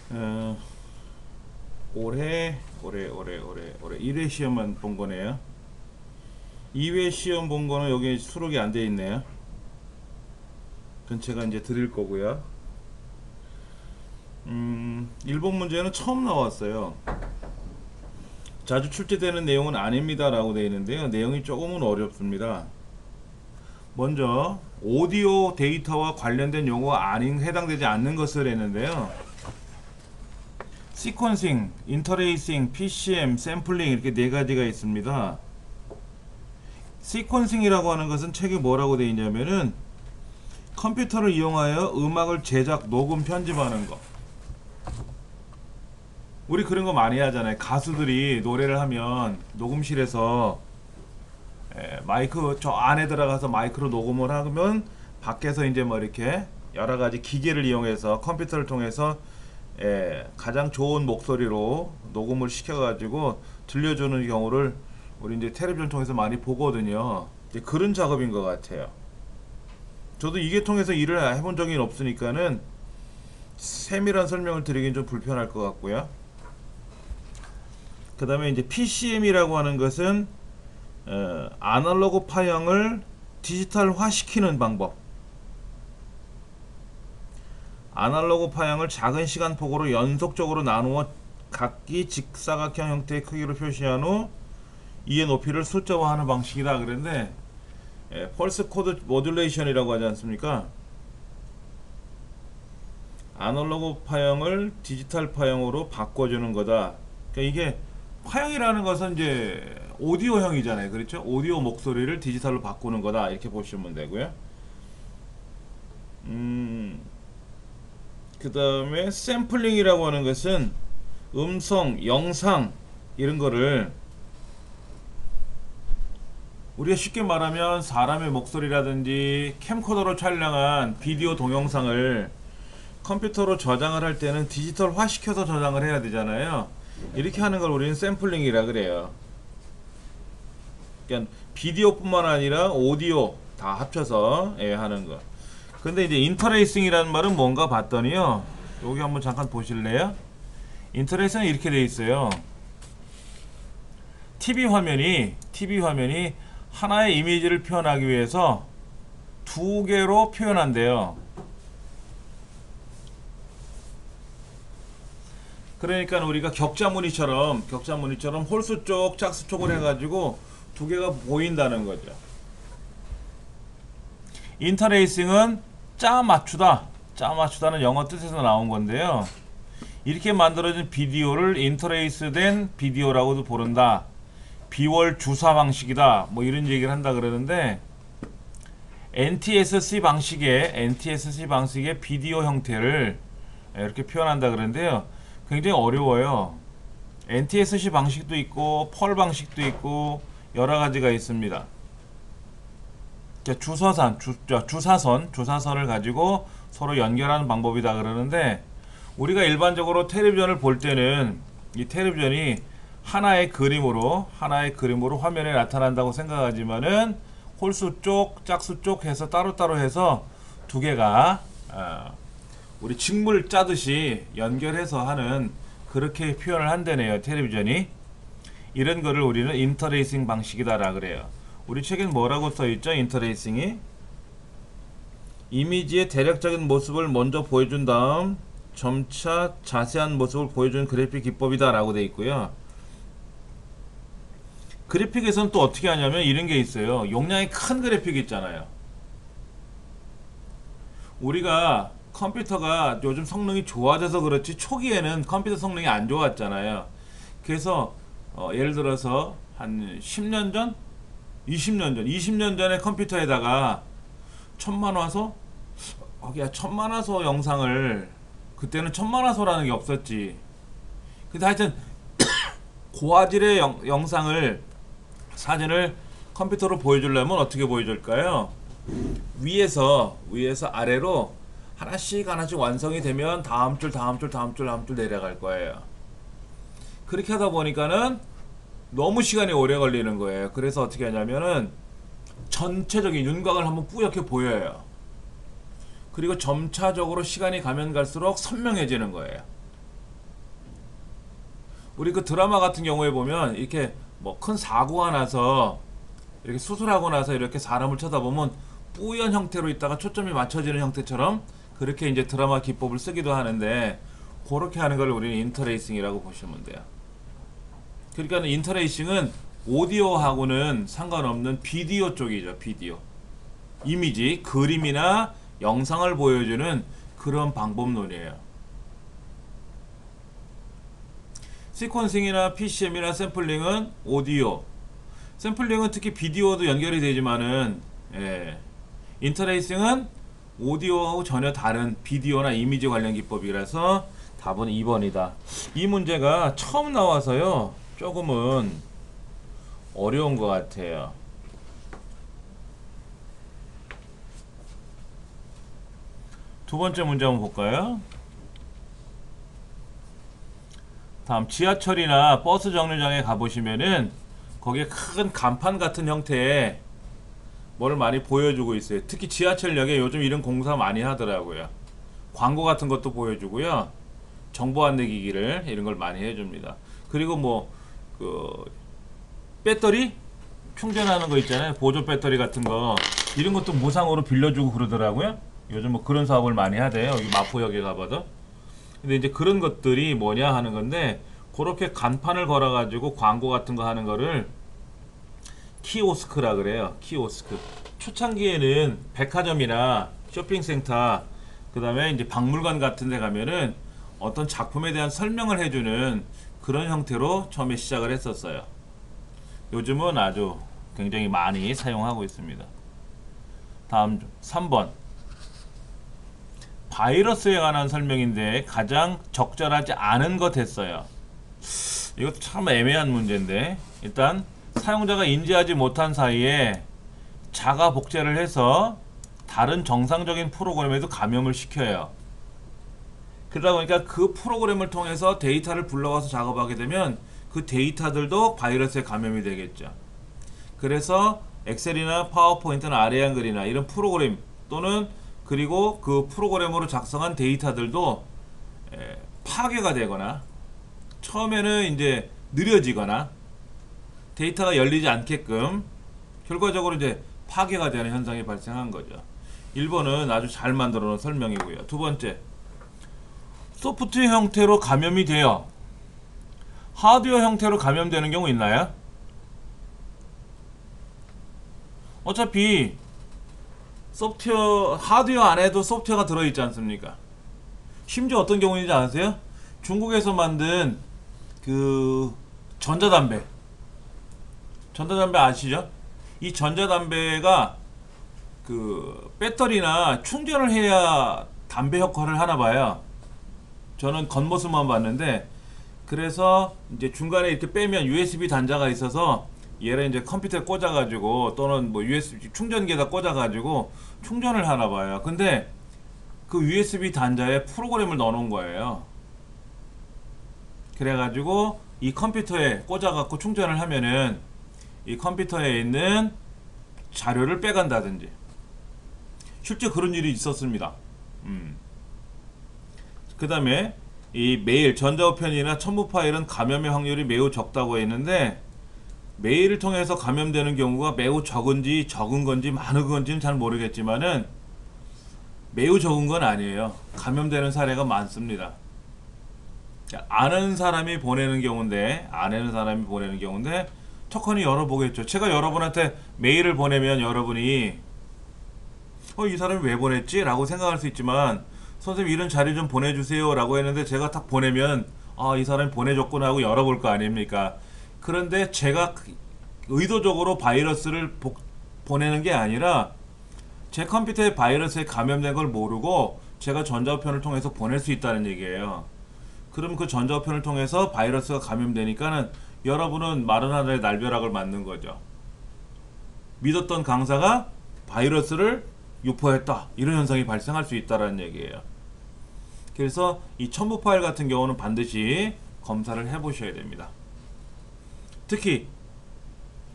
어, 올해 1회 시험만 본 거네요. 2회 시험 본 거는 여기 수록이 안 돼 있네요. 그건 제가 이제 드릴 거고요. 일본 문제는 처음 나왔어요. 자주 출제되는 내용은 아닙니다라고 되어 있는데요. 내용이 조금은 어렵습니다. 먼저 오디오 데이터와 관련된 용어가 아닌 해당되지 않는 것을 했는데요. 시퀀싱, 인터레이싱, PCM, 샘플링 이렇게 네 가지가 있습니다. 시퀀싱이라고 하는 것은 책에 뭐라고 되어 있냐면은 컴퓨터를 이용하여 음악을 제작, 녹음, 편집하는 거. 우리 그런 거 많이 하잖아요. 가수들이 노래를 하면 녹음실에서 마이크 저 안에 들어가서 마이크로 녹음을 하면 밖에서 이제 뭐 이렇게 여러 가지 기계를 이용해서 컴퓨터를 통해서 가장 좋은 목소리로 녹음을 시켜가지고 들려주는 경우를 우리 이제 텔레비전 통해서 많이 보거든요. 이제 그런 작업인 것 같아요. 저도 이게 통해서 일을 해본 적이 없으니까는 세밀한 설명을 드리긴 좀 불편할 것 같고요. 그 다음에 이제 PCM이라고 하는 것은 아날로그 파형을 디지털화 시키는 방법. 아날로그 파형을 작은 시간폭으로 연속적으로 나누어 각기 직사각형 형태의 크기로 표시한 후 이의 높이를 숫자화하는 방식이다. 그런데 펄스 코드 모듈레이션이라고 하지 않습니까? 아날로그 파형을 디지털 파형으로 바꿔주는 거다. 그러니까 이게 파형이라는 것은 이제 오디오형이잖아요. 그렇죠? 오디오 목소리를 디지털로 바꾸는 거다. 이렇게 보시면 되고요. 그 다음에 샘플링이라고 하는 것은 음성, 영상 이런 거를 우리가 쉽게 말하면 사람의 목소리라든지 캠코더로 촬영한 비디오 동영상을 컴퓨터로 저장을 할 때는 디지털화 시켜서 저장을 해야 되잖아요. 이렇게 하는 걸 우리는 샘플링이라 그래요. 그러니까 비디오뿐만 아니라 오디오 다 합쳐서 하는 거. 근데 이제 인터레이싱이라는 말은 뭔가 봤더니요. 여기 한번 잠깐 보실래요? 인터레이싱은 이렇게 돼 있어요. TV 화면이 하나의 이미지를 표현하기 위해서 두 개로 표현한대요. 그러니까 우리가 격자무늬처럼 홀수 쪽, 짝수 쪽을 해가지고 두 개가 보인다는 거죠. 인터레이싱은 짜 맞추다는 영어 뜻에서 나온 건데요. 이렇게 만들어진 비디오를 인터레이스된 비디오라고도 부른다. 비월 주사 방식이다. 뭐 이런 얘기를 한다 그러는데 NTSC 방식의 비디오 형태를 이렇게 표현한다 그러는데요. 굉장히 어려워요. NTSC 방식도 있고 펄 방식도 있고 여러 가지가 있습니다. 주사선을 가지고 서로 연결하는 방법이다 그러는데 우리가 일반적으로 텔레비전을 볼 때는 이 텔레비전이 하나의 그림으로 화면에 나타난다고 생각하지만은 홀수 쪽, 짝수 쪽 해서 따로따로 해서 두 개가 우리 직물 짜듯이 연결해서 하는 그렇게 표현을 한다네요. 텔레비전이. 이런 거를 우리는 인터레이싱 방식이다라 그래요. 우리 책엔 뭐라고 써있죠? 인터레이싱이 이미지의 대략적인 모습을 먼저 보여준 다음 점차 자세한 모습을 보여주는 그래픽 기법이다 라고 되어 있고요. 그래픽에서는 또 어떻게 하냐면 이런 게 있어요. 용량이 큰 그래픽 있잖아요. 우리가 컴퓨터가 요즘 성능이 좋아져서 그렇지 초기에는 컴퓨터 성능이 안 좋았잖아요. 그래서 예를 들어서 한 10년 전, 20년 전에 컴퓨터에다가 천만화소? 천만화소 영상을 그때는 천만화소라는 게 없었지. 근데 하여튼 고화질의 영상을 사진을 컴퓨터로 보여주려면 어떻게 보여줄까요? 위에서 아래로 하나씩 완성이 되면 다음 줄 내려갈 거예요. 그렇게 하다 보니까는 너무 시간이 오래 걸리는 거예요. 그래서 어떻게 하냐면은 전체적인 윤곽을 한번 뿌옇게 보여요. 그리고 점차적으로 시간이 가면 갈수록 선명해지는 거예요. 우리 그 드라마 같은 경우에 보면 이렇게 뭐 큰 사고가 나서 이렇게 수술하고 나서 이렇게 사람을 쳐다보면 뿌연 형태로 있다가 초점이 맞춰지는 형태처럼 그렇게 이제 드라마 기법을 쓰기도 하는데, 그렇게 하는 걸 우리는 인터레이싱이라고 보시면 돼요. 그러니까 인터레이싱은 오디오하고는 상관없는 비디오 쪽이죠. 비디오. 이미지, 그림이나 영상을 보여주는 그런 방법론이에요. 시퀀싱이나 PCM이나 샘플링은 오디오. 샘플링은 특히 비디오도 연결이 되지만은, 인터레이싱은 오디오하고 전혀 다른 비디오나 이미지 관련 기법이라서 답은 2번이다. 이 문제가 처음 나와서요, 조금은 어려운 것 같아요. 두 번째 문제 한번 볼까요? 다음, 지하철이나 버스 정류장에 가보시면은 거기에 큰 간판 같은 형태의 뭐를 많이 보여주고 있어요. 특히 지하철역에 요즘 이런 공사 많이 하더라고요. 광고 같은 것도 보여주고요. 정보 안내기기를 이런 걸 많이 해줍니다. 그리고 뭐 그 배터리 충전하는 거 있잖아요. 보조 배터리 같은 거 이런 것도 무상으로 빌려주고 그러더라고요. 요즘 뭐 그런 사업을 많이 하대요. 여기 마포역에 가봐도. 근데 이제 그런 것들이 뭐냐 하는 건데, 그렇게 간판을 걸어가지고 광고 같은 거 하는 거를 키오스크라 그래요. 키오스크. 초창기에는 백화점이나 쇼핑센터, 그 다음에 이제 박물관 같은 데 가면은 어떤 작품에 대한 설명을 해주는 그런 형태로 처음에 시작을 했었어요. 요즘은 아주 굉장히 많이 사용하고 있습니다. 다음 3번. 바이러스에 관한 설명인데 가장 적절하지 않은 것 했어요. 이것도 참 애매한 문제인데, 일단 사용자가 인지하지 못한 사이에 자가 복제를 해서 다른 정상적인 프로그램에도 감염을 시켜요. 그러다 보니까 그 프로그램을 통해서 데이터를 불러와서 작업하게 되면 그 데이터들도 바이러스에 감염이 되겠죠. 그래서 엑셀이나 파워포인트나 아리안글이나 이런 프로그램 또는 그리고 그 프로그램으로 작성한 데이터들도 파괴가 되거나 처음에는 이제 느려지거나 데이터가 열리지 않게끔 결과적으로 이제 파괴가 되는 현상이 발생한 거죠. 1번은 아주 잘 만들어 놓은 설명이고요. 두 번째, 소프트웨어 형태로 감염이 돼요. 하드웨어 형태로 감염되는 경우 있나요? 어차피 소프트웨어, 하드웨어 안에도 소프트웨어가 들어있지 않습니까? 심지어 어떤 경우인지 아세요? 중국에서 만든 그 전자담배 아시죠? 이 전자담배가 그 배터리나 충전을 해야 담배 역할을 하나 봐요. 저는 겉모습만 봤는데, 그래서 이제 중간에 이렇게 빼면 USB 단자가 있어서 얘를 이제 컴퓨터에 꽂아가지고 또는 뭐 USB 충전기에다 꽂아가지고 충전을 하나 봐요. 근데 그 USB 단자에 프로그램을 넣어놓은 거예요. 그래가지고 이 컴퓨터에 꽂아갖고 충전을 하면은 이 컴퓨터에 있는 자료를 빼간다든지, 실제 그런 일이 있었습니다. 그 다음에 이 메일, 전자우편이나 첨부 파일은 감염의 확률이 매우 적다고 했는데, 메일을 통해서 감염되는 경우가 매우 적은지 적은 건지 많은 건지는 잘 모르겠지만은 매우 적은 건 아니에요. 감염되는 사례가 많습니다. 아는 사람이 보내는 경우인데, 척하니 열어보겠죠. 제가 여러분한테 메일을 보내면 여러분이 이 사람이 왜 보냈지? 라고 생각할 수 있지만, 선생님 이런 자료 좀 보내주세요 라고 했는데 제가 딱 보내면 이 사람이 보내줬구나 하고 열어볼 거 아닙니까? 그런데 제가 의도적으로 바이러스를 보내는 게 아니라 제 컴퓨터에 바이러스에 감염된 걸 모르고 제가 전자우편을 통해서 보낼 수 있다는 얘기예요. 그럼 그 전자우편을 통해서 바이러스가 감염되니까는 여러분은 마른 하늘에 날벼락을 맞는 거죠. 믿었던 강사가 바이러스를 유포했다, 이런 현상이 발생할 수 있다는 얘기예요. 그래서 이 첨부 파일 같은 경우는 반드시 검사를 해 보셔야 됩니다. 특히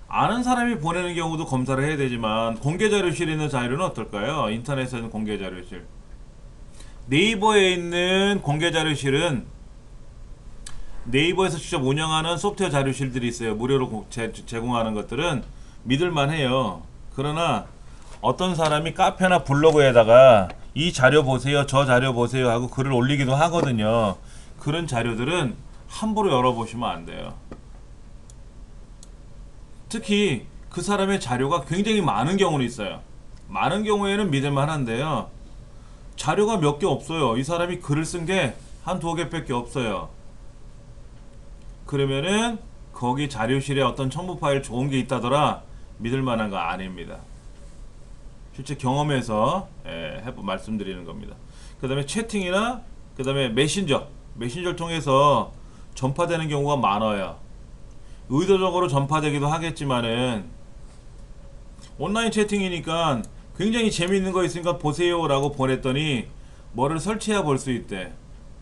아는 사람이 보내는 경우도 검사를 해야 되지만, 공개자료실에 있는 자료는 어떨까요? 인터넷에 있는 공개자료실, 네이버에 있는 공개자료실은 네이버에서 직접 운영하는 소프트웨어 자료실들이 있어요. 무료로 제공하는 것들은 믿을만 해요. 그러나 어떤 사람이 카페나 블로그에다가 이 자료 보세요, 저 자료 보세요 하고 글을 올리기도 하거든요. 그런 자료들은 함부로 열어보시면 안 돼요. 특히 그 사람의 자료가 굉장히 많은 경우는 있어요. 많은 경우에는 믿을만 한데요. 자료가 몇 개 없어요. 이 사람이 글을 쓴 게 한 두 개밖에 없어요. 그러면은 거기 자료실에 어떤 첨부 파일 좋은 게 있다더라 믿을 만한 거 아닙니다. 실제 경험에서 말씀드리는 겁니다. 그 다음에 채팅이나 그 다음에 메신저를 통해서 전파되는 경우가 많아요. 의도적으로 전파되기도 하겠지만은 온라인 채팅이니까 굉장히 재미있는 거 있으니까 보세요 라고 보냈더니 뭐를 설치해 볼 수 있대.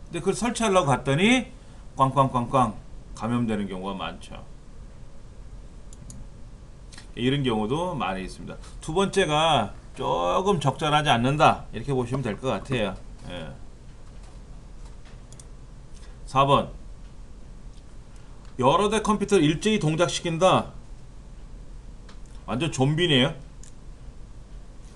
근데 그걸 설치하려고 갔더니 꽝꽝꽝꽝 감염되는 경우가 많죠. 이런 경우도 많이 있습니다. 두 번째가 조금 적절하지 않는다 이렇게 보시면 될 것 같아요. 4번 여러 대 컴퓨터를 일제히 동작시킨다. 완전 좀비네요.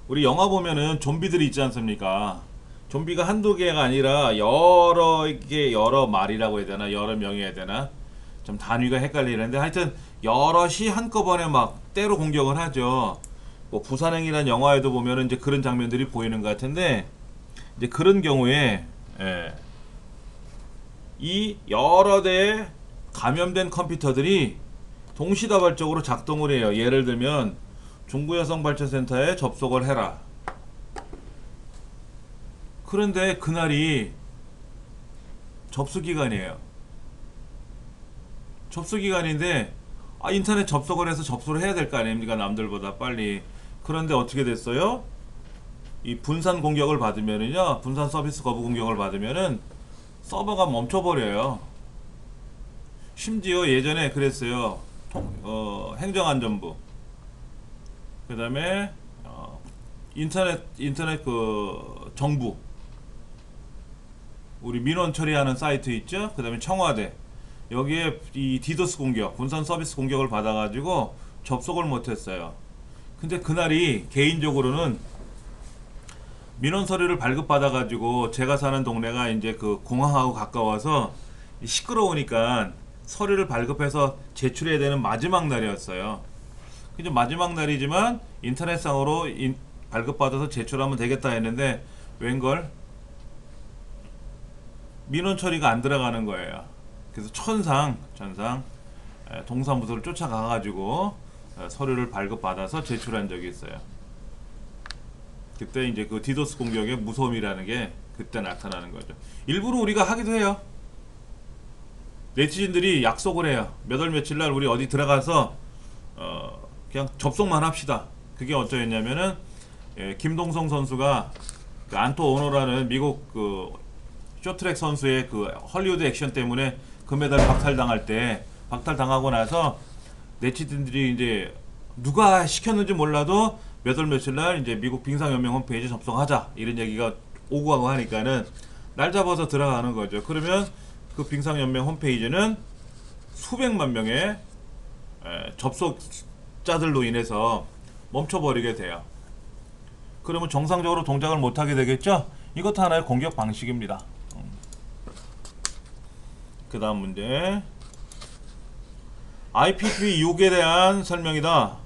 우리 영화 보면은 좀비들이 있지 않습니까? 좀비가 한두 개가 아니라 여러 개, 여러 마리라고 해야 되나, 여러 명이 해야 되나, 좀 단위가 헷갈리는데 하여튼 여럿이 한꺼번에 막 때로 공격을 하죠. 뭐 부산행이라는 영화에도 보면은 이제 그런 장면들이 보이는 것 같은데, 이제 그런 경우에 이 여러 대의 감염된 컴퓨터들이 동시다발적으로 작동을 해요. 예를 들면 중부여성발전센터에 접속을 해라. 그런데 그날이 접수기간이에요. 접수기간인데 인터넷 접속을 해서 접수를 해야 될 거 아닙니까? 남들보다 빨리. 그런데 어떻게 됐어요? 이 분산 공격을 받으면은요, 분산 서비스 거부 공격을 받으면은 서버가 멈춰버려요. 심지어 예전에 그랬어요. 행정안전부, 그 다음에 인터넷 그 정부, 우리 민원 처리하는 사이트 있죠? 그 다음에 청와대, 여기에 이 디도스 공격, 분산 서비스 공격을 받아가지고 접속을 못했어요. 근데 그날이 개인적으로는 민원 서류를 발급받아가지고 제가 사는 동네가 이제 그 공항하고 가까워서 시끄러우니까 서류를 발급해서 제출해야 되는 마지막 날이었어요. 이제 마지막 날이지만 인터넷상으로 발급받아서 제출하면 되겠다 했는데 웬걸 민원 처리가 안 들어가는 거예요. 그래서 천상 동사무소를 쫓아가가지고 서류를 발급받아서 제출한 적이 있어요. 그때 이제 그 디도스 공격의 무서움이라는 게 그때 나타나는 거죠. 일부러 우리가 하기도 해요. 네티즌들이 약속을 해요. 몇 월 며칠 날 우리 어디 들어가서 그냥 접속만 합시다. 그게 어쩌였냐면은 김동성 선수가 그 안토 오노라는 미국 그 쇼트트랙 선수의 그 헐리우드 액션 때문에 금메달 박탈당하고 나서 네티즌들이 이제 누가 시켰는지 몰라도 몇 월 며칠 날 이제 미국 빙상연맹 홈페이지 접속하자 이런 얘기가 오고 가고 하니까는 날 잡아서 들어가는 거죠. 그러면 그 빙상연맹 홈페이지는 수백만 명의 접속자들로 인해서 멈춰버리게 돼요. 그러면 정상적으로 동작을 못하게 되겠죠? 이것도 하나의 공격 방식입니다. 그 다음 문제, IPv6에 대한 설명이다.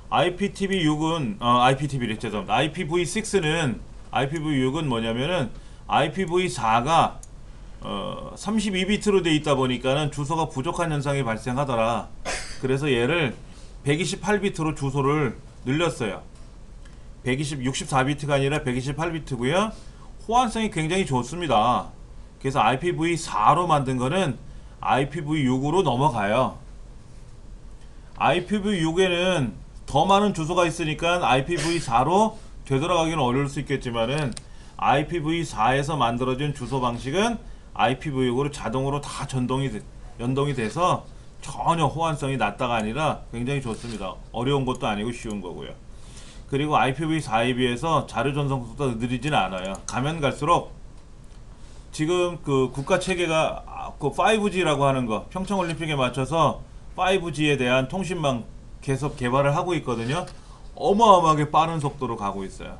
IPv6은 IPv6은 뭐냐면은 IPv4가 32비트로 돼 있다 보니까는 주소가 부족한 현상이 발생하더라. 그래서 얘를 128비트로 주소를 늘렸어요. 64비트가 아니라 128비트고요. 호환성이 굉장히 좋습니다. 그래서 IPv4로 만든 거는 IPv6으로 넘어가요. IPv6에는 더 많은 주소가 있으니까 IPv4로 되돌아가기는 어려울 수 있겠지만은 IPv4에서 만들어진 주소 방식은 IPv6으로 자동으로 다 연동이 돼서 전혀 호환성이 낮다가 아니라 굉장히 좋습니다. 어려운 것도 아니고 쉬운 거고요. 그리고 IPv4에 비해서 자료 전송 속도가 느리지는 않아요. 가면 갈수록 지금 그 국가 체계가 그 5G라고 하는 거 평창올림픽에 맞춰서 5G에 대한 통신망 계속 개발을 하고 있거든요. 어마어마하게 빠른 속도로 가고 있어요.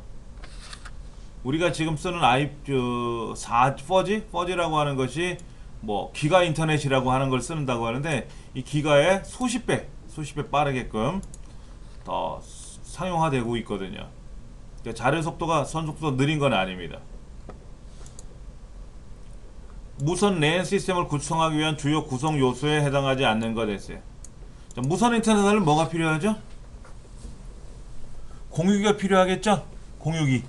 우리가 지금 쓰는 4G? 라고 하는 것이 뭐 기가 인터넷이라고 하는 걸 쓰는다고 하는데, 이 기가의 수십 배 빠르게끔 더 상용화되고 있거든요. 그러니까 자료 속도가 선속도 느린 건 아닙니다. 무선 랜 시스템을 구성하기 위한 주요 구성 요소에 해당하지 않는 것 됐어요. 자, 무선 인터넷 하려면 뭐가 필요하죠? 공유기가 필요하겠죠? 공유기.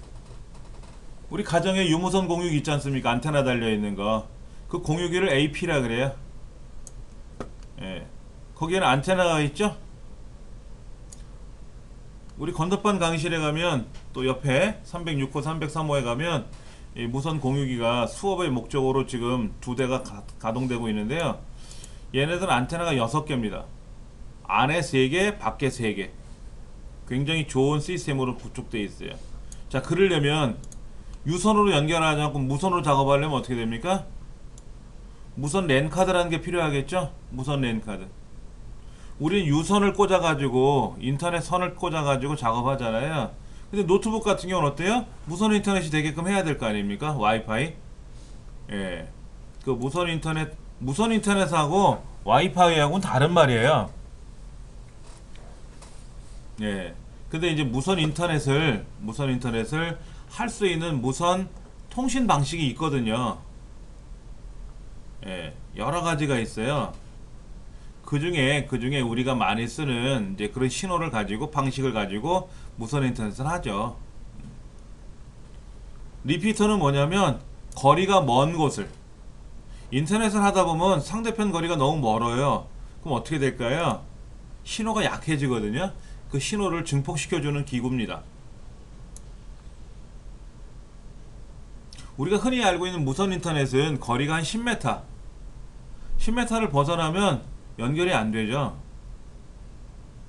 우리 가정에 유무선 공유기 있지 않습니까? 안테나 달려있는 거. 그 공유기를 AP라 그래요. 예. 거기에는 안테나가 있죠? 우리 건너편 강의실에 가면, 또 옆에 306호, 303호에 가면 이 무선 공유기가 수업의 목적으로 지금 2대가 가동되고 있는데요. 얘네들은 안테나가 6개입니다. 안에 3개, 밖에 3개. 굉장히 좋은 시스템으로 구축되어 있어요. 자, 그러려면 유선으로 연결하지 않고 무선으로 작업하려면 어떻게 됩니까? 무선 랜 카드라는 게 필요하겠죠? 무선 랜 카드. 우린 유선을 꽂아가지고, 인터넷 선을 꽂아가지고 작업하잖아요. 근데 노트북 같은 경우는 어때요? 무선 인터넷이 되게끔 해야 될 거 아닙니까? 와이파이. 예. 그 무선 인터넷하고 와이파이하고는 다른 말이에요. 예. 근데 이제 무선 인터넷을 할 수 있는 무선 통신 방식이 있거든요. 예. 여러 가지가 있어요. 그 중에 우리가 많이 쓰는 이제 그런 신호를 가지고, 방식을 가지고 무선 인터넷을 하죠. 리피터는 뭐냐면, 거리가 먼 곳을, 인터넷을 하다 보면 상대편 거리가 너무 멀어요. 그럼 어떻게 될까요? 신호가 약해지거든요. 그 신호를 증폭시켜주는 기구입니다. 우리가 흔히 알고 있는 무선 인터넷은 거리가 한 10m, 10m를 벗어나면 연결이 안 되죠.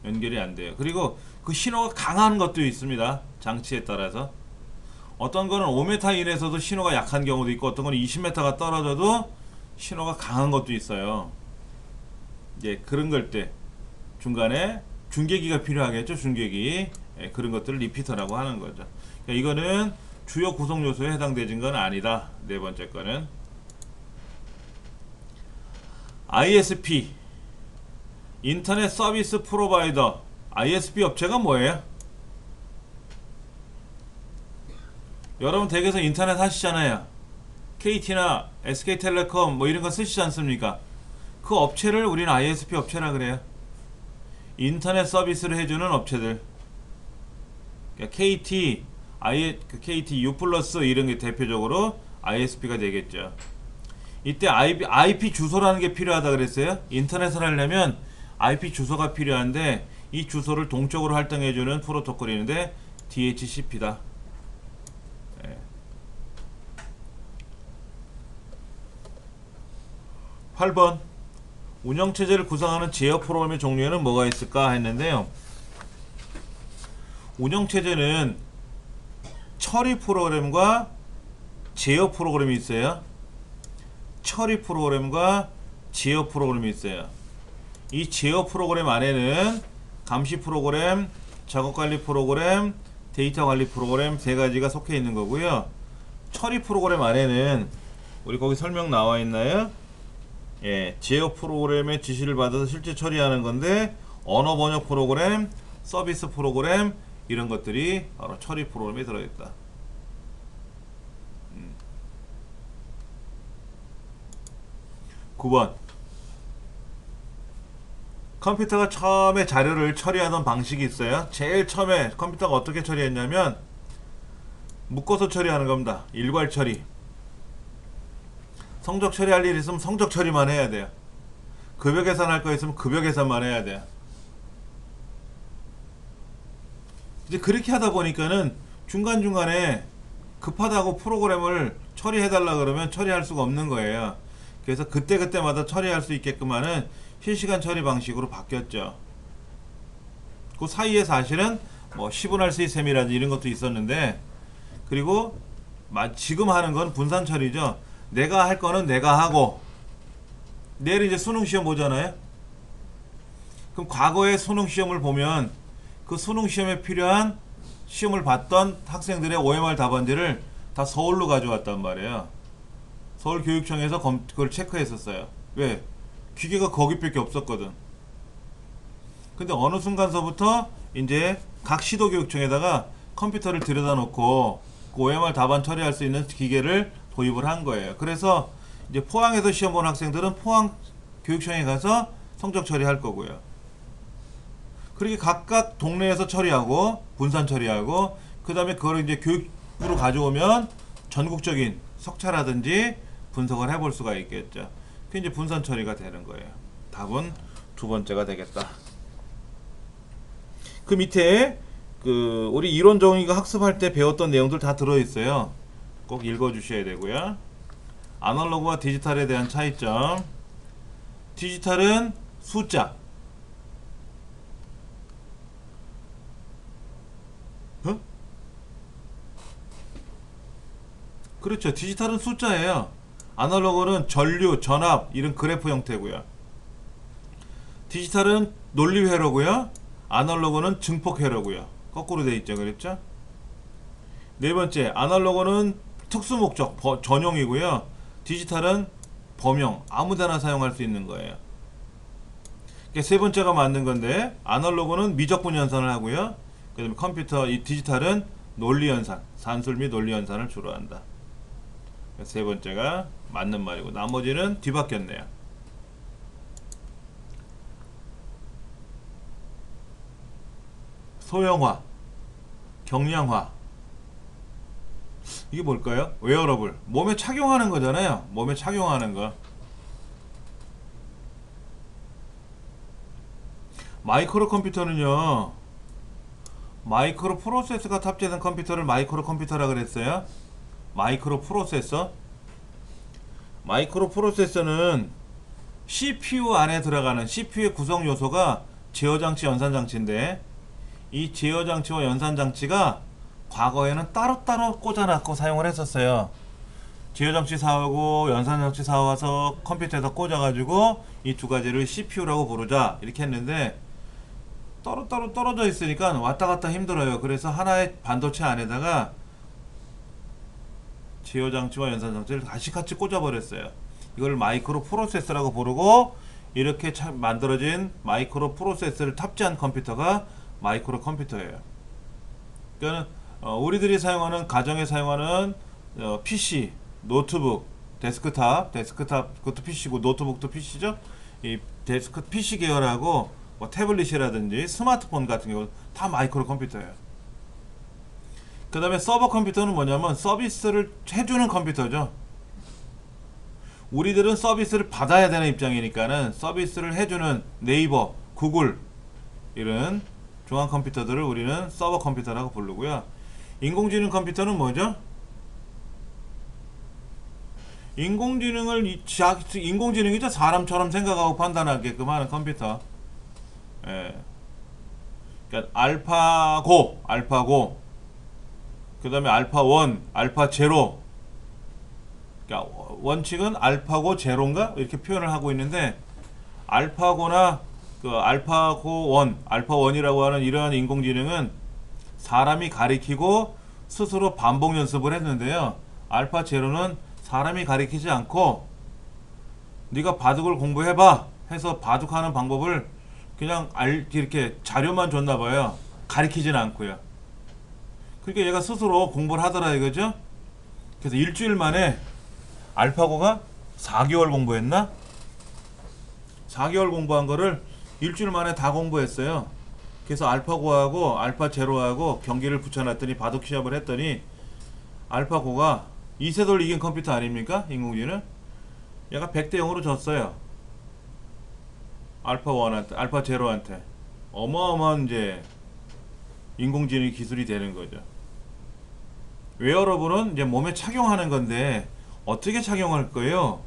연결이 안 돼요. 그리고 그 신호가 강한 것도 있습니다. 장치에 따라서. 어떤 거는 5m 이내에서도 신호가 약한 경우도 있고, 어떤 거는 20m가 떨어져도 신호가 강한 것도 있어요. 예, 그런 걸 때 중간에 중계기가 필요하겠죠. 중계기. 예, 그런 것들을 리피터라고 하는 거죠. 그러니까 이거는 주요 구성 요소에 해당되는 건 아니다. 네 번째 거는 ISP, 인터넷 서비스 프로바이더. ISP 업체가 뭐예요? 여러분 댁에서 인터넷 하시잖아요. KT나 SK텔레콤 뭐 이런 거 쓰시지 않습니까? 그 업체를 우리는 ISP 업체라 그래요. 인터넷 서비스를 해주는 업체들. 그러니까 KT, KT U 플러스 이런 게 대표적으로 ISP가 되겠죠. 이때 IP 주소라는 게 필요하다 그랬어요. 인터넷을 하려면 IP 주소가 필요한데, 이 주소를 동적으로 할당해주는 프로토콜이 있는데 DHCP다. 네. 8번 운영체제를 구성하는 제어 프로그램의 종류에는 뭐가 있을까 했는데요. 운영체제는 처리 프로그램과 제어 프로그램이 있어요. 처리 프로그램과 제어 프로그램이 있어요. 이 제어 프로그램 안에는 감시 프로그램, 작업관리 프로그램, 데이터 관리 프로그램 3가지가 속해 있는 거고요. 처리 프로그램 안에는 우리 거기 설명 나와 있나요? 예, 제어 프로그램의 지시를 받아서 실제 처리하는 건데, 언어 번역 프로그램, 서비스 프로그램 이런 것들이 바로 처리 프로그램에 들어있다. 9번 컴퓨터가 처음에 자료를 처리하던 방식이 있어요. 제일 처음에 컴퓨터가 어떻게 처리했냐면 묶어서 처리하는 겁니다. 일괄 처리. 성적 처리할 일 있으면 성적 처리만 해야 돼요. 급여 계산할 거 있으면 급여 계산만 해야 돼요. 이제 그렇게 하다 보니까는 중간중간에 급하다고 프로그램을 처리해달라 그러면 처리할 수가 없는 거예요. 그래서 그때그때마다 처리할 수 있게끔 하는 실시간 처리 방식으로 바뀌었죠. 그 사이에 사실은 뭐 10분할 시스템이라든지 이런 것도 있었는데, 그리고 지금 하는 건 분산 처리죠. 내가 할 거는 내가 하고, 내일 이제 수능 시험 보잖아요. 그럼 과거의 수능 시험을 보면 그 수능 시험에 필요한 시험을 봤던 학생들의 OMR 답안지를 다 서울로 가져왔단 말이에요. 서울교육청에서 그걸 체크했었어요. 왜? 기계가 거기밖에 없었거든. 근데 어느 순간서부터 이제 각 시도교육청에다가 컴퓨터를 들여다 놓고 그 OMR 답안 처리할 수 있는 기계를 도입을 한 거예요. 그래서 이제 포항에서 시험 본 학생들은 포항 교육청에 가서 성적 처리할 거고요. 그렇게 각각 동네에서 처리하고 분산 처리하고 그 다음에 그걸 이제 교육부로 가져오면 전국적인 석차라든지 분석을 해볼 수가 있겠죠. 그게 이제 분산 처리가 되는 거예요. 답은 두 번째가 되겠다. 그 밑에 그 우리 이론 정의가 학습할 때 배웠던 내용들 다 들어있어요. 꼭 읽어주셔야 되고요. 아날로그와 디지털에 대한 차이점. 디지털은 숫자. 어? 그렇죠. 디지털은 숫자예요. 아날로그는 전류, 전압 이런 그래프 형태고요. 디지털은 논리 회로고요. 아날로그는 증폭 회로고요. 거꾸로 돼 있죠. 그랬죠? 네 번째, 아날로그는 특수 목적 전용이고요. 디지털은 범용, 아무데나 사용할 수 있는 거예요. 세 번째가 맞는 건데, 아날로그는 미적분 연산을 하고요. 그 다음에 컴퓨터, 이 디지털은 논리 연산, 산술 및 논리 연산을 주로 한다. 세 번째가 맞는 말이고, 나머지는 뒤바뀌었네요. 소형화, 경량화. 이게 뭘까요? 웨어러블. 몸에 착용하는 거잖아요. 몸에 착용하는 거. 마이크로 컴퓨터는요, 마이크로 프로세서가 탑재된 컴퓨터를 마이크로 컴퓨터라 그랬어요. 마이크로 프로세서. 마이크로 프로세서는 CPU 안에 들어가는 CPU의 구성 요소가 제어장치, 연산장치인데, 이 제어장치와 연산장치가 과거에는 따로따로 꽂아놨고 사용을 했었어요. 제어장치 사오고 연산장치 사와서 컴퓨터에다 꽂아가지고 이 두 가지를 CPU라고 부르자 이렇게 했는데, 따로따로 떨어져 있으니까 왔다갔다 힘들어요. 그래서 하나의 반도체 안에다가 제어장치와 연산장치를 다시 같이 꽂아버렸어요. 이걸 마이크로 프로세서라고 부르고, 이렇게 만들어진 마이크로 프로세서를 탑재한 컴퓨터가 마이크로 컴퓨터예요. 그러니까 우리들이 사용하는, 가정에 사용하는 PC, 노트북, 데스크탑 그것도 PC고 노트북도 PC죠. 이 데스크 PC 계열하고 뭐 태블릿이라든지 스마트폰 같은 경우 다 마이크로 컴퓨터예요. 그 다음에 서버 컴퓨터는 뭐냐면 서비스를 해주는 컴퓨터죠. 우리들은 서비스를 받아야 되는 입장이니까는 서비스를 해주는 네이버, 구글 이런 중앙 컴퓨터들을 우리는 서버 컴퓨터라고 부르고요. 인공지능 컴퓨터는 뭐죠? 인공지능이죠. 사람처럼 생각하고 판단하게끔 하는 컴퓨터. 예. 그러니까 알파고, 그 다음에 알파1, 알파0. 그러니까 원칙은 알파고 제로인가? 이렇게 표현을 하고 있는데, 알파고나 그 알파고 1, 알파1이라고 하는 이러한 인공지능은 사람이 가리키고 스스로 반복 연습을 했는데요. 알파0는 사람이 가리키지 않고 네가 바둑을 공부해봐 해서 바둑하는 방법을 그냥 이렇게 자료만 줬나봐요. 가리키진 않고요. 그러니까 얘가 스스로 공부를 하더라 이거죠. 그래서 일주일 만에 알파고가 4개월 공부했나? 4개월 공부한 거를 일주일 만에 다 공부했어요. 그래서 알파고하고 알파0하고 경기를 붙여놨더니 바둑 시합을 했더니 알파고가 이세돌 이긴 컴퓨터 아닙니까? 인공지능. 얘가 100대 0으로 졌어요. 알파1한테, 알파0한테. 어마어마한 이제 인공지능 기술이 되는 거죠. 웨어러블은 이제 몸에 착용하는 건데 어떻게 착용할 거예요?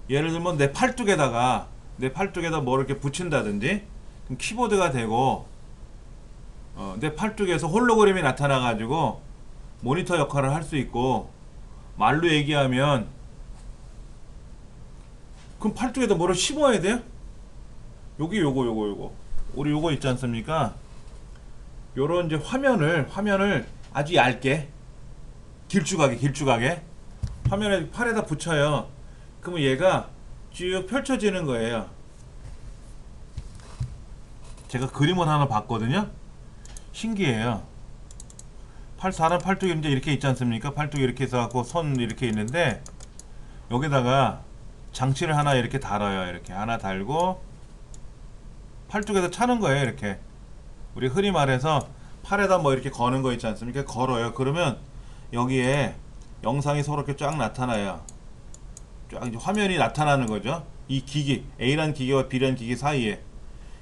예를 들면 내 팔뚝에다 뭐 이렇게 붙인다든지, 그럼 키보드가 되고, 내 팔뚝에서 홀로그램이 나타나 가지고 모니터 역할을 할 수 있고, 말로 얘기하면 그럼 팔뚝에다 뭐를 심어야 돼요? 여기 요거 우리 요거 있지 않습니까? 요런 이제 화면을 아주 얇게 길쭉하게 화면에 팔에다 붙여요. 그러면 얘가 쭉 펼쳐지는 거예요. 제가 그림을 하나 봤거든요. 신기해요. 사람 팔뚝이 이제 이렇게 있지 않습니까? 팔뚝이 이렇게 있어 갖고 선 이렇게 있는데 여기다가 장치를 하나 이렇게 달아요. 이렇게 하나 달고 팔뚝에서 차는 거예요. 이렇게 우리 흔히 말해서 팔에다 뭐 이렇게 거는 거 있지 않습니까? 걸어요. 그러면 여기에 영상이 서로 이렇게 쫙 나타나요. 쫙 이제 화면이 나타나는 거죠. 이 기기 A란 기기와 B란 기기 사이에.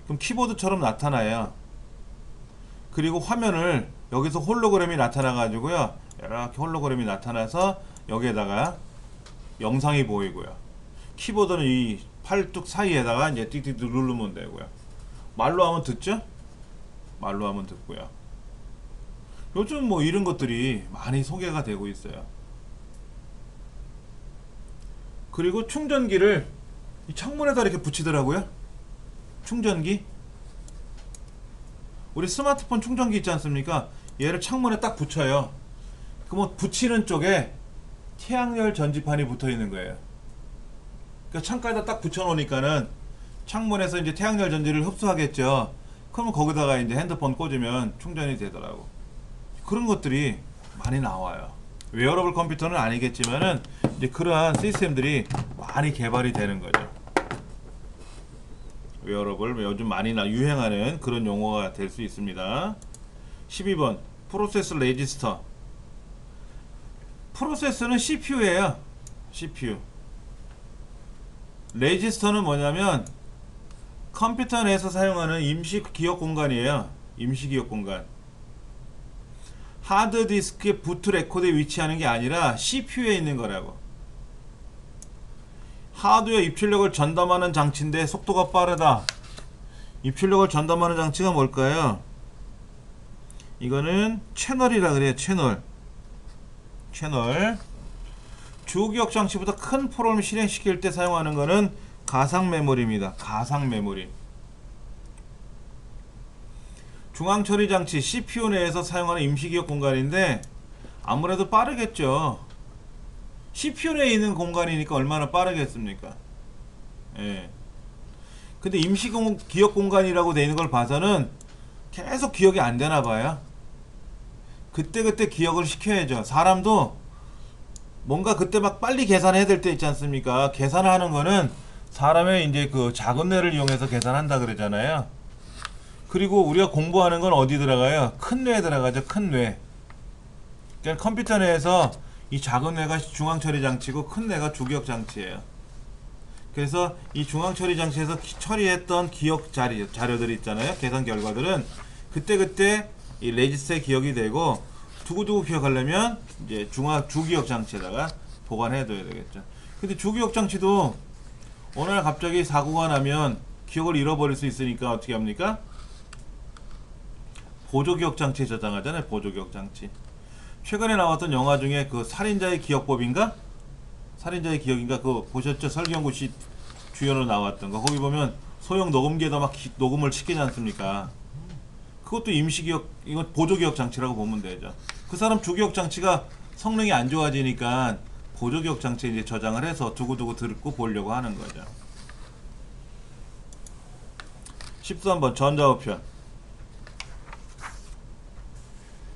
그럼 키보드처럼 나타나요. 그리고 화면을 여기서 홀로그램이 나타나 가지고요, 이렇게 홀로그램이 나타나서 여기에다가 영상이 보이고요, 키보드는 이 팔뚝 사이에다가 이제 띡띡 누르면 되고요. 말로 하면 듣죠? 말로 하면 듣고요. 요즘 뭐 이런 것들이 많이 소개가 되고 있어요. 그리고 충전기를 이 창문에다 이렇게 붙이더라고요. 충전기. 우리 스마트폰 충전기 있지 않습니까? 얘를 창문에 딱 붙여요. 그러면 붙이는 쪽에 태양열 전지판이 붙어 있는 거예요. 그러니까 창가에다 딱 붙여 놓으니까는 창문에서 이제 태양열 전지를 흡수하겠죠. 그러면 거기다가 이제 핸드폰 꽂으면 충전이 되더라고. 그런 것들이 많이 나와요. 웨어러블 컴퓨터는 아니겠지만은 이제 그러한 시스템들이 많이 개발이 되는 거죠. 웨어러블 요즘 많이 유행하는 그런 용어가 될 수 있습니다. 12번 프로세스 레지스터. 프로세스는 CPU예요. CPU. 레지스터는 뭐냐면 컴퓨터 내에서 사용하는 임시 기억 공간이에요. 임시 기억 공간. 하드디스크의 부트 레코드에 위치하는 게 아니라 CPU에 있는 거라고. 하드웨어 입출력을 전담하는 장치인데 속도가 빠르다. 입출력을 전담하는 장치가 뭘까요? 이거는 채널이라 그래요. 채널. 주기억 장치보다 큰 프로그램을 실행시킬 때 사용하는 거는 가상 메모리입니다. 가상 메모리. 중앙 처리 장치 CPU 내에서 사용하는 임시 기억 공간인데 아무래도 빠르겠죠. CPU 내에 있는 공간이니까 얼마나 빠르겠습니까? 예. 근데 임시 기억 공간이라고 되어 있는 걸 봐서는 계속 기억이 안 되나 봐요. 그때그때 기억을 시켜야죠. 사람도 뭔가 그때 막 빨리 계산해야 될 때 있지 않습니까? 계산을 하는 거는 사람의 이제 그 작은 뇌를 이용해서 계산한다 그러잖아요. 그리고 우리가 공부하는 건 어디 들어가요? 큰 뇌에 들어가죠. 큰 뇌. 그러니까 컴퓨터 내에서 이 작은 뇌가 중앙 처리 장치고 큰 뇌가 주기억 장치예요. 그래서 이 중앙 처리 장치에서 처리했던 기억 자료들이 있잖아요. 계산 결과들은 그때그때 이 레지스터에 기억이 되고 두고두고 기억하려면 이제 주기억 장치에다가 보관해 둬야 되겠죠. 근데 주기억 장치도 어느 날 갑자기 사고가 나면 기억을 잃어버릴 수 있으니까 어떻게 합니까? 보조기억 장치에 저장하잖아요. 보조기억 장치. 최근에 나왔던 영화 중에 그 살인자의 기억법인가? 살인자의 기억인가? 그거 보셨죠? 설경구 씨 주연으로 나왔던 거. 거기 보면 소형 녹음기에다 막 녹음을 시키지 않습니까? 그것도 임시기억, 이건 보조기억 장치라고 보면 되죠. 그 사람 주기억 장치가 성능이 안 좋아지니까 보조기억 장치에 이제 저장을 해서 두고두고 듣고 보려고 하는 거죠. 13번 전자우편.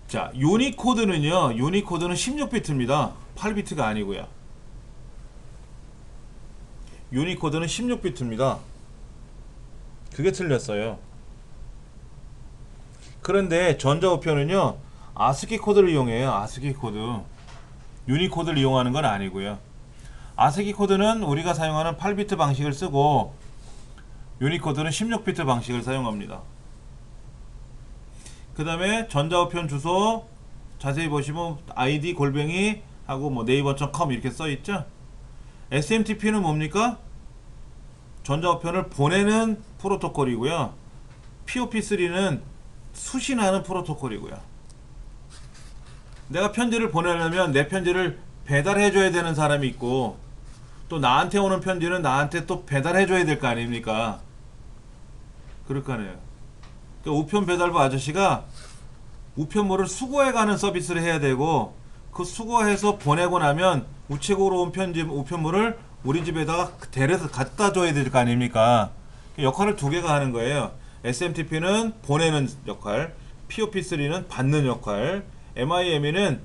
자, 유니코드는요. 유니코드는 16비트입니다. 8비트가 아니고요. 유니코드는 16비트입니다. 그게 틀렸어요. 그런데 전자우편은요. 아스키 코드를 이용해요. 아스키 코드. 유니코드를 이용하는 건 아니고요. 아스키 코드는 우리가 사용하는 8비트 방식을 쓰고 유니코드는 16비트 방식을 사용합니다. 그 다음에 전자우편 주소 자세히 보시면 id 골뱅이 하고 뭐 네이버.com 이렇게 써있죠. SMTP는 뭡니까? 전자우편을 보내는 프로토콜이고요. POP3는 수신하는 프로토콜이고요. 내가 편지를 보내려면 내 편지를 배달해 줘야 되는 사람이 있고 또 나한테 오는 편지는 나한테 또 배달해 줘야 될 거 아닙니까? 그럴 거 아니에요. 그러니까 우편 배달부 아저씨가 우편물을 수거해가는 서비스를 해야 되고, 그 수거해서 보내고 나면 우체국으로 온 편지 우편물을 우리 집에다가 데려서 갖다 줘야 될 거 아닙니까? 역할을 두 개가 하는 거예요. SMTP는 보내는 역할, POP3는 받는 역할, MIME는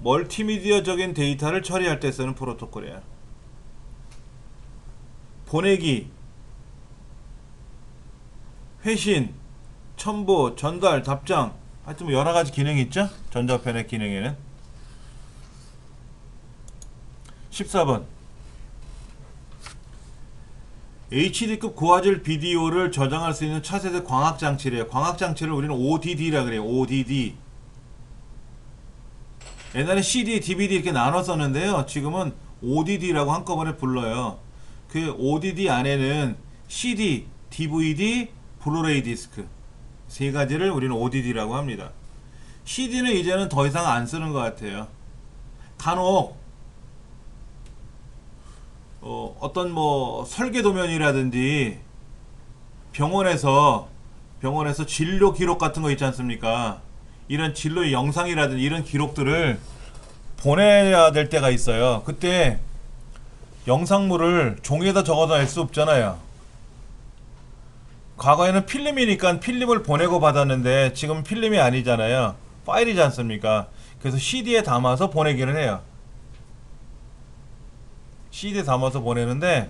멀티미디어적인 데이터를 처리할 때 쓰는 프로토콜이에요. 보내기, 회신, 첨부, 전달, 답장, 하여튼 뭐 여러가지 기능이 있죠? 전자우편의 기능에는. 14번 HD급 고화질 비디오를 저장할 수 있는 차세대 광학장치래요. 광학장치를 우리는 ODD라 그래요. ODD. 옛날에 CD, DVD 이렇게 나눠 썼는데요. 지금은 ODD라고 한꺼번에 불러요. 그 ODD 안에는 CD, DVD, 블루레이 디스크 세 가지를 우리는 ODD라고 합니다. CD는 이제는 더 이상 안 쓰는 것 같아요. 간혹 어떤 뭐 설계도면이라든지 병원에서 진료 기록 같은 거 있지 않습니까? 이런 진료의 영상이라든지 이런 기록들을 보내야 될 때가 있어요. 그때 영상물을 종이에다 적어서 낼 수 없잖아요. 과거에는 필름이니까 필름을 보내고 받았는데 지금 필름이 아니잖아요. 파일이지 않습니까? 그래서 CD에 담아서 보내기를 해요. CD에 담아서 보내는데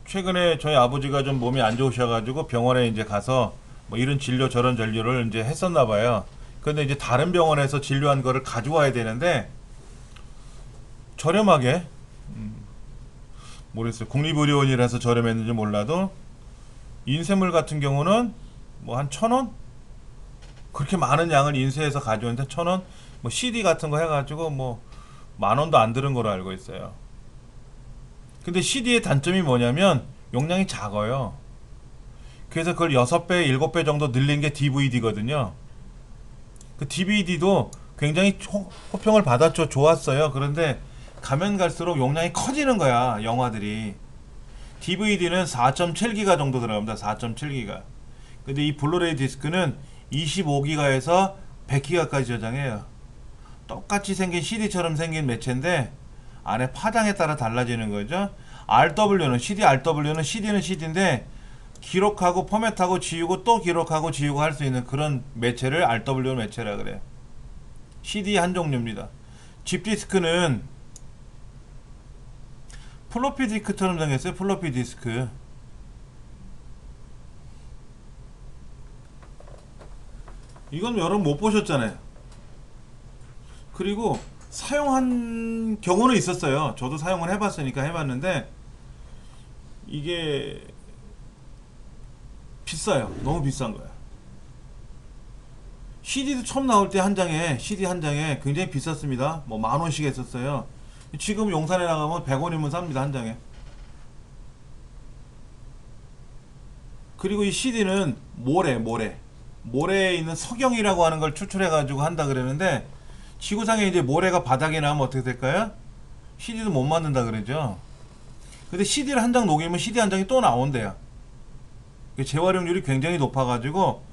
최근에 저희 아버지가 좀 몸이 안 좋으셔가지고 병원에 이제 가서 뭐 이런 진료 저런 진료를 이제 했었나 봐요. 근데 이제 다른 병원에서 진료한 거를 가져와야 되는데 저렴하게 모르겠어요. 국립의료원이라서 저렴했는지 몰라도 인쇄물 같은 경우는 뭐 한 1,000원? 그렇게 많은 양을 인쇄해서 가져오는데 1,000원? 뭐 CD 같은 거 해가지고 뭐 10,000원도 안 들은 걸로 알고 있어요. 근데 CD의 단점이 뭐냐면 용량이 작아요. 그래서 그걸 6배, 7배 정도 늘린 게 DVD거든요. 그 DVD도 굉장히 호평을 받았죠. 좋았어요. 그런데 가면 갈수록 용량이 커지는 거야. 영화들이. DVD는 4.7기가 정도 들어갑니다. 4.7기가. 근데 이 블루레이 디스크는 25기가에서 100기가까지 저장해요. 똑같이 생긴 CD처럼 생긴 매체인데 안에 파장에 따라 달라지는 거죠. RW는 CD는 CD인데 기록하고 포맷하고 지우고 또 기록하고 지우고 할 수 있는 그런 매체를 RW 매체라 그래요. CD 한 종류입니다. 칩디스크는 플로피 디스크처럼 생겼어요. 플로피 디스크. 이건 여러분 못 보셨잖아요. 그리고 사용한 경우는 있었어요. 저도 사용을 해봤으니까 해봤는데 이게 비싸요. 너무 비싼 거야. CD도 처음 나올 때 한 장에 CD 한 장에 굉장히 비쌌습니다. 뭐 10,000원씩 했었어요. 지금 용산에 나가면 100원이면 삽니다. 한 장에. 그리고 이 CD는 모래에 있는 석영이라고 하는 걸 추출해 가지고 한다 그러는데 지구상에 이제 모래가 바닥에 나면 어떻게 될까요? CD도 못 만든다 그러죠. 근데 CD를 한 장 녹이면 CD 한 장이 또 나온대요. 재활용률이 굉장히 높아 가지고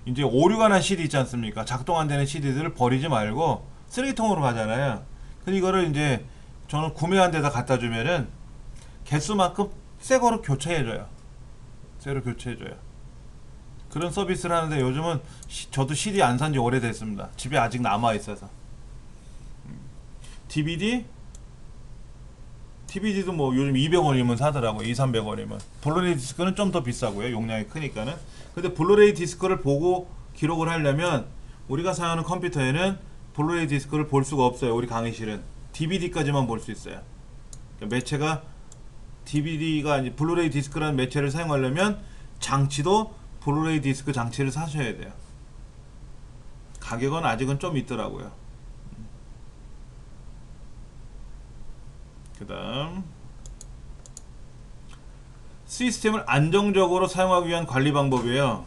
이제 오류가 난 CD 있지 않습니까? 작동 안 되는 CD들을 버리지 말고 쓰레기통으로 가잖아요. 근데 이거를 이제 저는 구매한 데다 갖다 주면은 개수만큼 새 거로 교체해줘요. 새로 교체해줘요. 그런 서비스를 하는데 요즘은 저도 CD 안 산지 오래됐습니다. 집에 아직 남아있어서. DVD도 뭐 요즘 200원이면 사더라고. 200~300원이면. 블루레이 디스크는 좀 더 비싸고요. 용량이 크니까는. 근데 블루레이 디스크를 보고 기록을 하려면 우리가 사용하는 컴퓨터에는 블루레이 디스크를 볼 수가 없어요. 우리 강의실은 DVD까지만 볼 수 있어요. 그러니까 매체가 DVD가 아니 블루레이 디스크라는 매체를 사용하려면 장치도 블루레이 디스크 장치를 사셔야 돼요. 가격은 아직은 좀 있더라고요. 그 다음 시스템을 안정적으로 사용하기 위한 관리 방법이에요.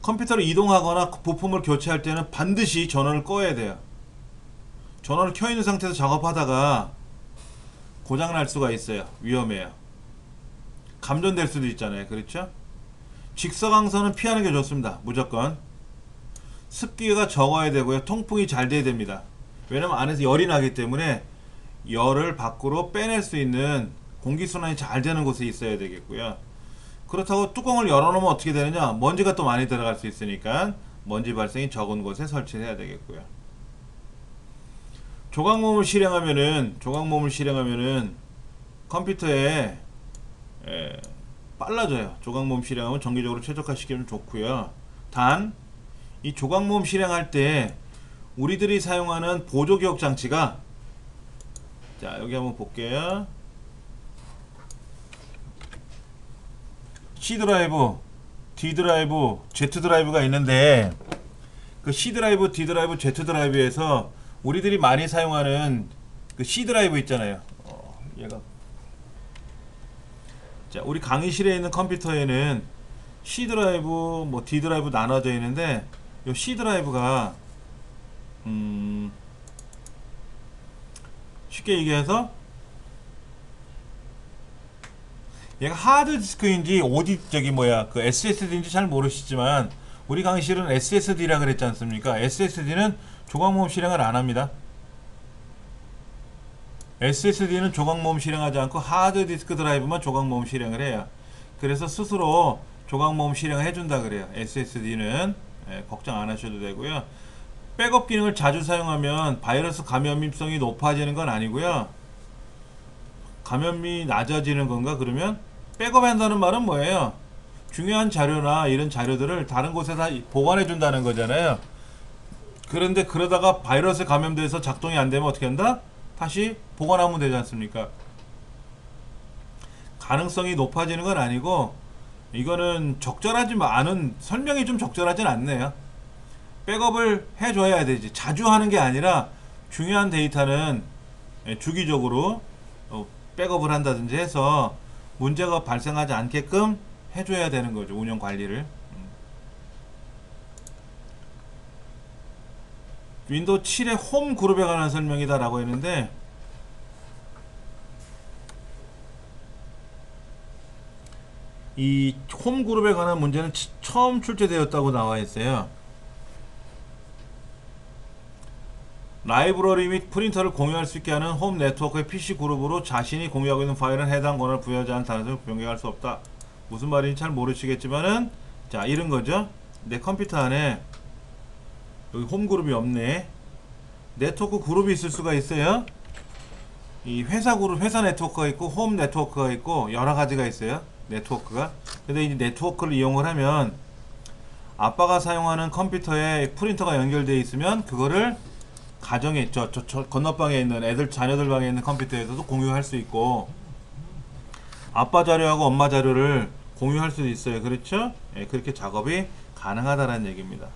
컴퓨터를 이동하거나 부품을 교체할 때는 반드시 전원을 꺼야 돼요. 전원을 켜 있는 상태에서 작업하다가 고장 날 수가 있어요. 위험해요. 감전될 수도 있잖아요. 그렇죠? 직사광선은 피하는 게 좋습니다. 무조건. 습기가 적어야 되고요. 통풍이 잘 돼야 됩니다. 왜냐면 안에서 열이 나기 때문에 열을 밖으로 빼낼 수 있는 공기순환이 잘 되는 곳에 있어야 되겠고요. 그렇다고 뚜껑을 열어놓으면 어떻게 되느냐? 먼지가 또 많이 들어갈 수 있으니까 먼지 발생이 적은 곳에 설치를 해야 되겠고요. 조각모음을 실행하면은 컴퓨터에 빨라져요. 조각모음 실행하면 정기적으로 최적화시키면 좋고요. 단 이 조각모음 실행할 때 우리들이 사용하는 보조기억 장치가, 자 여기 한번 볼게요. C 드라이브, D 드라이브, Z 드라이브가 있는데 그 C 드라이브, D 드라이브, Z 드라이브에서 우리들이 많이 사용하는 그 C 드라이브 있잖아요. 얘가, 자 우리 강의실에 있는 컴퓨터에는 C 드라이브, 뭐 D 드라이브 나눠져 있는데 요 C 드라이브가 쉽게 얘기해서 얘가 하드디스크인지 그 SSD인지 잘 모르시지만 우리 강의실은 SSD라 그랬지 않습니까? SSD는 조각모음 실행을 안 합니다. SSD는 조각모음 실행하지 않고 하드디스크 드라이브만 조각모음 실행을 해요. 그래서 스스로 조각모음 실행을 해준다 그래요. SSD는 걱정 안 하셔도 되고요. 백업 기능을 자주 사용하면 바이러스 감염성이 높아지는 건 아니고요. 감염이 낮아지는 건가? 그러면 백업한다는 말은 뭐예요? 중요한 자료나 이런 자료들을 다른 곳에다 보관해 준다는 거잖아요. 그런데 그러다가 바이러스에 감염돼서 작동이 안 되면 어떻게 한다? 다시 보관하면 되지 않습니까? 가능성이 높아지는 건 아니고, 이거는 적절하지 않은, 설명이 좀 적절하진 않네요. 백업을 해줘야 되지. 자주 하는 게 아니라 중요한 데이터는 주기적으로 백업을 한다든지 해서 문제가 발생하지 않게끔 해줘야 되는 거죠. 운영 관리를. 윈도우 7의 홈 그룹에 관한 설명이다 라고 했는데, 이 홈 그룹에 관한 문제는 처음 출제되었다고 나와 있어요. 라이브러리 및 프린터를 공유할 수 있게 하는 홈 네트워크의 PC 그룹으로 자신이 공유하고 있는 파일은 해당 권한을 부여하지 않은 다른 사람을 변경할 수 없다. 무슨 말인지 잘 모르시겠지만은, 자 이런 거죠. 내 컴퓨터 안에 여기 홈 그룹이 없네. 네트워크 그룹이 있을 수가 있어요. 이 회사 그룹, 회사 네트워크가 있고 홈 네트워크가 있고 여러 가지가 있어요. 네트워크가. 근데 이 네트워크를 이용을 하면 아빠가 사용하는 컴퓨터에 프린터가 연결되어 있으면 그거를 가정에 저 건너방에 있는 자녀들 방에 있는 컴퓨터에서도 공유할 수 있고, 아빠 자료하고 엄마 자료를 공유할 수도 있어요. 그렇죠? 예, 그렇게 작업이 가능하다는 얘기입니다.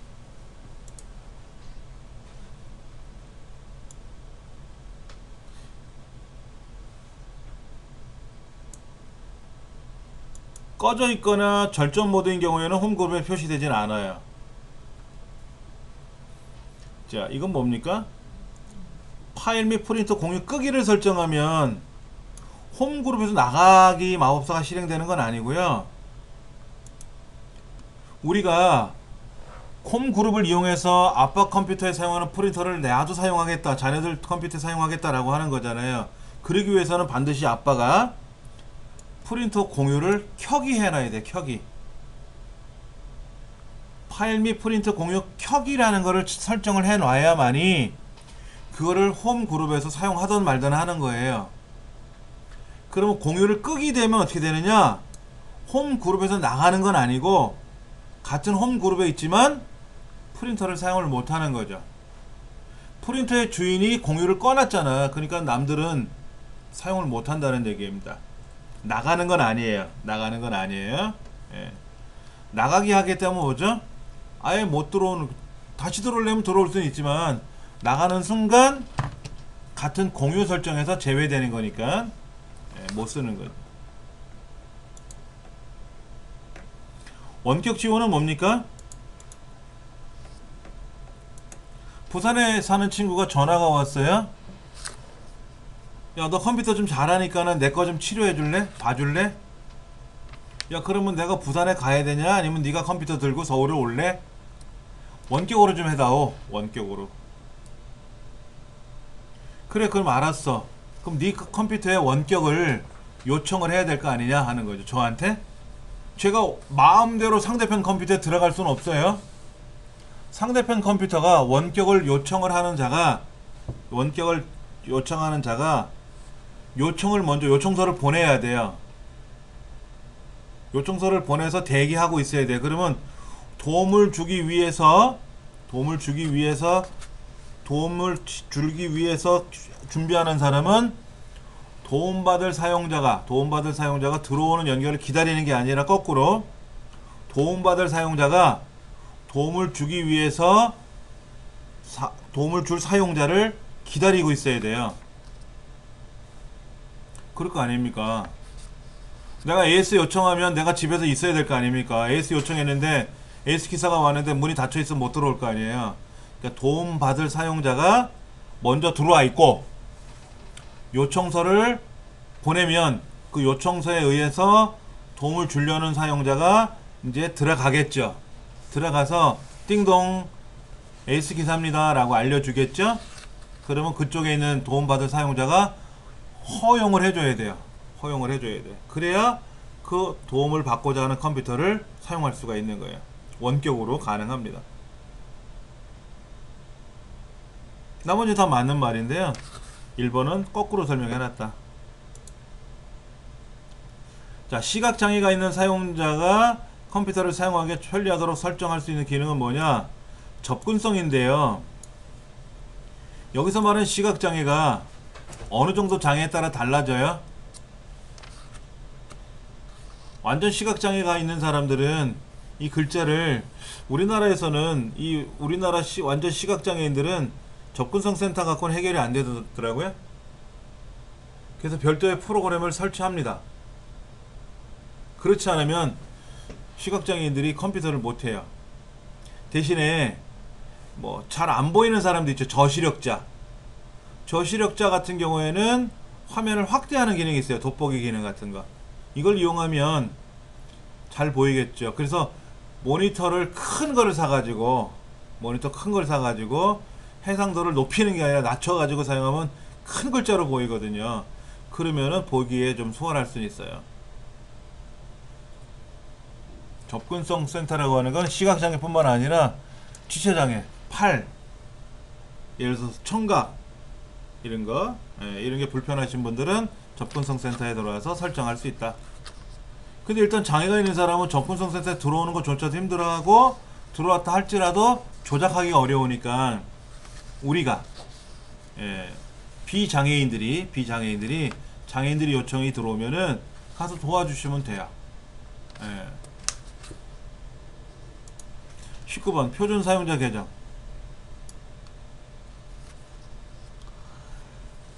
꺼져 있거나 절전 모드인 경우에는 홈그룹에 표시되진 않아요. 자, 이건 뭡니까? 파일 및 프린터 공유 끄기를 설정하면 홈그룹에서 나가기 마법사가 실행되는 건 아니고요. 우리가 홈그룹을 이용해서 아빠 컴퓨터에 사용하는 프린터를 나도 사용하겠다, 자녀들 컴퓨터에 사용하겠다 라고 하는 거잖아요. 그러기 위해서는 반드시 아빠가 프린터 공유를 켜기 해놔야 돼. 켜기. 파일 및 프린터 공유 켜기라는 거를 설정을 해놔야만이 그거를 홈 그룹에서 사용하던 말든 하는 거예요. 그러면 공유를 끄게 되면 어떻게 되느냐? 홈 그룹에서 나가는 건 아니고 같은 홈 그룹에 있지만 프린터를 사용을 못하는 거죠. 프린터의 주인이 공유를 꺼놨잖아. 그러니까 남들은 사용을 못한다는 얘기입니다. 나가는 건 아니에요. 나가는 건 아니에요. 예. 나가게 하겠다면 뭐죠? 아예 못 들어오는, 다시 들어오려면 들어올 수는 있지만 나가는 순간 같은 공유 설정에서 제외되는 거니까 못 쓰는 거죠. 원격 지원은 뭡니까? 부산에 사는 친구가 전화가 왔어요. 야, 너 컴퓨터 좀 잘하니까는 내 거 좀 치료해 줄래? 봐줄래? 야, 그러면 내가 부산에 가야 되냐? 아니면 네가 컴퓨터 들고 서울에 올래? 원격으로 좀 해다오. 원격으로. 그래, 그럼 알았어. 그럼 네 컴퓨터에 원격을 요청을 해야 될 거 아니냐 하는 거죠. 저한테. 제가 마음대로 상대편 컴퓨터에 들어갈 수는 없어요. 상대편 컴퓨터가 원격을 요청을 하는 자가, 원격을 요청하는 자가 요청을 먼저, 요청서를 보내야 돼요. 요청서를 보내서 대기하고 있어야 돼요. 그러면 도움을 주기 위해서 준비하는 사람은 도움받을 사용자가 들어오는 연결을 기다리는 게 아니라 거꾸로 도움받을 사용자가 도움을 주기 위해서 도움을 줄 사용자를 기다리고 있어야 돼요. 그럴 거 아닙니까? 내가 AS 요청하면 내가 집에서 있어야 될 거 아닙니까? AS 요청했는데 AS 기사가 왔는데 문이 닫혀 있으면 못 들어올 거 아니에요. 그러니까 도움받을 사용자가 먼저 들어와 있고, 요청서를 보내면 그 요청서에 의해서 도움을 주려는 사용자가 이제 들어가겠죠. 들어가서 띵동 에이스 기사입니다 라고 알려주겠죠. 그러면 그쪽에 있는 도움받을 사용자가 허용을 해줘야 돼요. 허용을 해줘야 돼. 그래야 그 도움을 받고자 하는 컴퓨터를 사용할 수가 있는 거예요. 원격으로 가능합니다. 나머지 다 맞는 말인데요. 1번은 거꾸로 설명해놨다. 자, 시각장애가 있는 사용자가 컴퓨터를 사용하기 편리하도록 설정할 수 있는 기능은 뭐냐? 접근성인데요. 여기서 말하는 시각장애가 어느 정도 장애에 따라 달라져요. 완전 시각장애가 있는 사람들은 이 글자를, 우리나라에서는 우리나라 완전 시각장애인들은 접근성 센터 갖고는 해결이 안 되더라고요. 그래서 별도의 프로그램을 설치합니다. 그렇지 않으면 시각장애인들이 컴퓨터를 못해요. 대신에 뭐 잘 안 보이는 사람도 있죠. 저시력자 같은 경우에는 화면을 확대하는 기능이 있어요. 돋보기 기능 같은 거. 이걸 이용하면 잘 보이겠죠. 그래서 모니터 큰 거를 사가지고 해상도를 높이는 게 아니라 낮춰가지고 사용하면 큰 글자로 보이거든요. 그러면은 보기에 좀 수월할 수는 있어요. 접근성 센터라고 하는 건 시각장애뿐만 아니라 지체장애, 팔, 예를 들어서 청각 이런 게 불편하신 분들은 접근성 센터에 들어와서 설정할 수 있다. 근데 일단 장애가 있는 사람은 접근성 센터에 들어오는 것조차도 힘들어하고, 들어왔다 할지라도 조작하기가 어려우니까 우리가 비장애인들이 요청이 들어오면은 가서 도와주시면 돼요. 19번 표준 사용자 계정.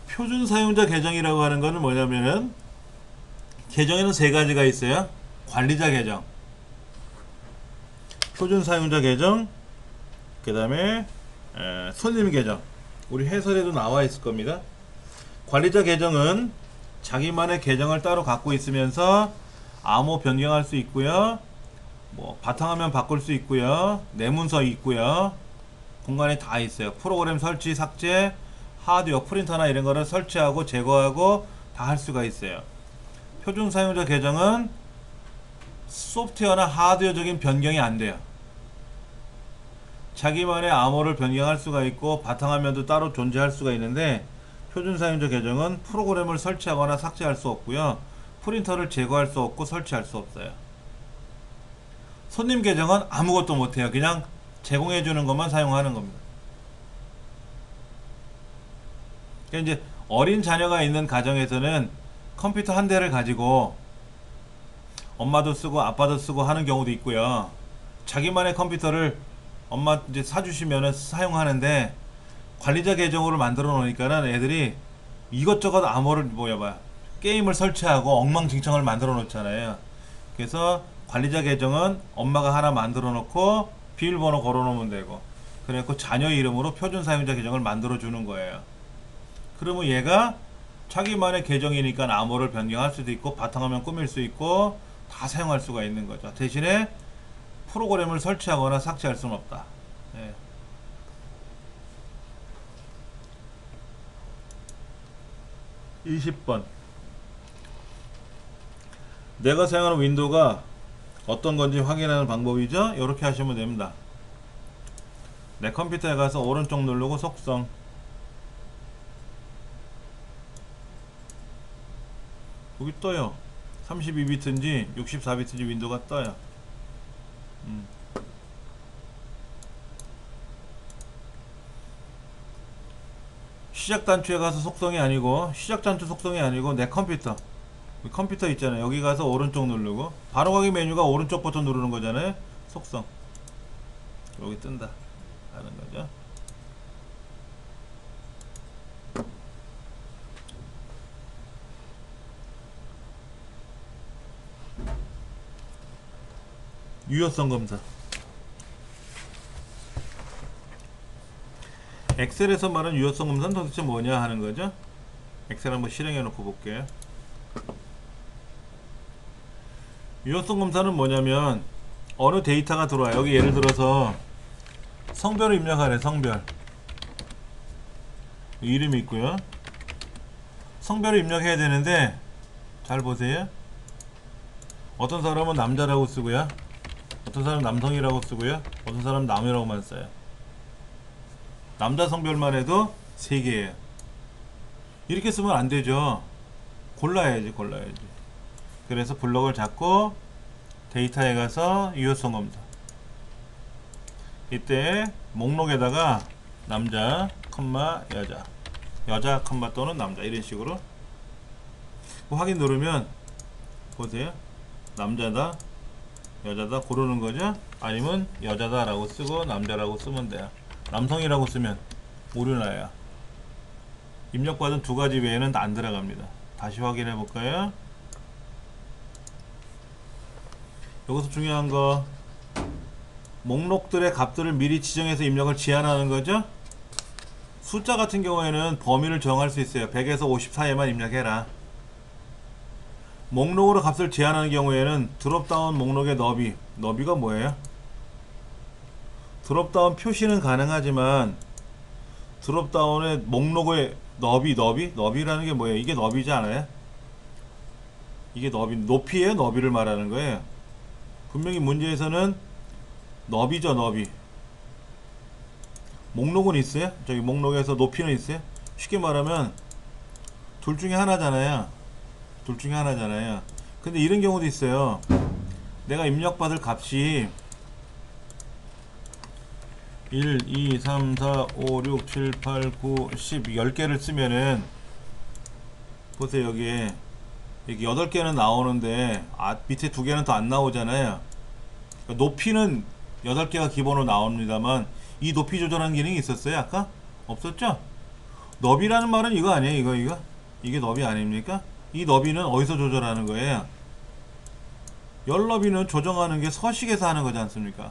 표준 사용자 계정이라고 하는 거는 뭐냐면은, 계정에는 세 가지가 있어요. 관리자 계정, 표준 사용자 계정, 그 다음에 손님 계정. 우리 해설에도 나와 있을 겁니다. 관리자 계정은 자기만의 계정을 따로 갖고 있으면서 암호 변경할 수 있고요, 뭐 바탕화면 바꿀 수 있고요, 내 문서 있고요, 공간에 다 있어요. 프로그램 설치, 삭제, 하드웨어 프린터나 이런 거를 설치하고 제거하고 다 할 수가 있어요. 표준 사용자 계정은 소프트웨어나 하드웨어적인 변경이 안 돼요. 자기만의 암호를 변경할 수가 있고 바탕화면도 따로 존재할 수가 있는데, 표준 사용자 계정은 프로그램을 설치하거나 삭제할 수 없고요, 프린터를 제거할 수 없고 설치할 수 없어요. 손님 계정은 아무것도 못해요. 그냥 제공해주는 것만 사용하는 겁니다. 그러니까 이제 어린 자녀가 있는 가정에서는 컴퓨터 한 대를 가지고 엄마도 쓰고 아빠도 쓰고 하는 경우도 있고요. 자기만의 컴퓨터를 엄마 이제 사주시면은 사용하는데, 관리자 계정으로 만들어 놓으니까는 애들이 이것저것 암호를 게임을 설치하고 엉망진창을 만들어 놓잖아요. 그래서 관리자 계정은 엄마가 하나 만들어 놓고 비밀번호 걸어 놓으면 되고, 그래갖고 자녀 이름으로 표준 사용자 계정을 만들어 주는 거예요. 그러면 얘가 자기만의 계정이니까 암호를 변경할 수도 있고 바탕화면 꾸밀 수 있고 다 사용할 수가 있는 거죠. 대신에 프로그램을 설치하거나 삭제할 수는 없다. 예. 예. 20번 내가 사용하는 윈도우가 어떤 건지 확인하는 방법이죠. 이렇게 하시면 됩니다. 내 컴퓨터에 가서 오른쪽 누르고 속성 여기 떠요. 32비트인지 64비트인지 윈도우가 떠요. 시작 단추에 가서 속성이 아니고 시작 단추 속성이 아니고 내 컴퓨터 있잖아요. 여기 가서 오른쪽 누르고 바로 가기 메뉴가 오른쪽 버튼 누르는 거잖아요. 속성 여기 뜬다 하는 거죠. 유효성 검사 엑셀에서 말하는 유효성 검사는 도대체 뭐냐 하는 거죠. 엑셀 한번 실행해 놓고 볼게요. 유효성 검사는 뭐냐면 어느 데이터가 들어와요. 여기 예를 들어서 성별을 입력하래. 성별 이름이 있고요. 성별을 입력해야 되는데 잘 보세요. 어떤 사람은 남자라고 쓰고요, 어떤 사람은 남성이라고 쓰고요, 어떤 사람은 남이라고만 써요. 남자 성별만 해도 3개예요 이렇게 쓰면 안되죠. 골라야지. 그래서 블럭을 잡고 데이터에 가서 유효성 검사, 이때 목록에다가 남자, 여자, 또는 남자 이런 식으로 확인 누르면 보세요. 남자다, 여자다 고르는 거죠. 아니면 여자다 라고 쓰고 남자라고 쓰면 돼요. 남성이라고 쓰면 오류나요. 입력받은 2가지 외에는 안 들어갑니다. 다시 확인해 볼까요? 여기서 중요한 거 목록들의 값들을 미리 지정해서 입력을 제한하는 거죠. 숫자 같은 경우에는 범위를 정할 수 있어요. 100에서 50 사이에만 입력해라. 목록으로 값을 제한하는 경우에는 드롭다운 목록의 너비가 뭐예요? 드롭다운 표시는 가능하지만 드롭다운의 목록의 너비라는 게 뭐예요? 이게 너비지 않아요? 이게 높이에요? 너비를 말하는 거예요. 분명히 문제에서는 너비죠. 너비. 목록은 있어요? 저기 목록에서 높이는 있어요? 쉽게 말하면 둘 중에 하나잖아요. 근데 이런 경우도 있어요. 내가 입력받을 값이 1, 2, 3, 4, 5, 6, 7, 8, 9, 10 10개를 쓰면은 보세요. 여기에 여기 8개는 나오는데 밑에 2개는 더 안 나오잖아요. 그러니까 높이는 8개가 기본으로 나옵니다만 이 높이 조절하는 기능이 있었어요? 아까? 없었죠? 너비라는 말은 이거 아니에요? 이게 너비 아닙니까? 이 너비는 어디서 조절하는 거예요? 열 너비는 조정하는 게 서식에서 하는 거지 않습니까?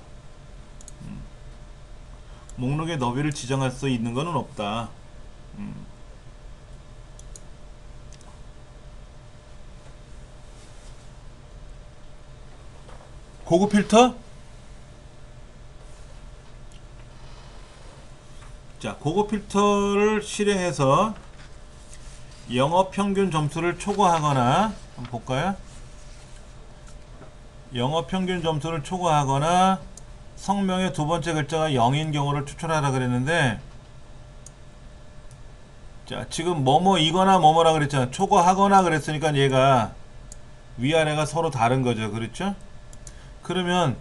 목록의 너비를 지정할 수 있는 거는 없다. 고급 필터? 자, 고급 필터를 실행해서 영업 평균 점수를 초과하거나 한번 볼까요? 영업 평균 점수를 초과하거나 성명의 2번째 글자가 0인 경우를 추출하라 그랬는데, 자, 지금 뭐뭐이거나 뭐뭐라 그랬잖아. 초과하거나 그랬으니까 얘가 위아래가 서로 다른 거죠. 그렇죠? 그러면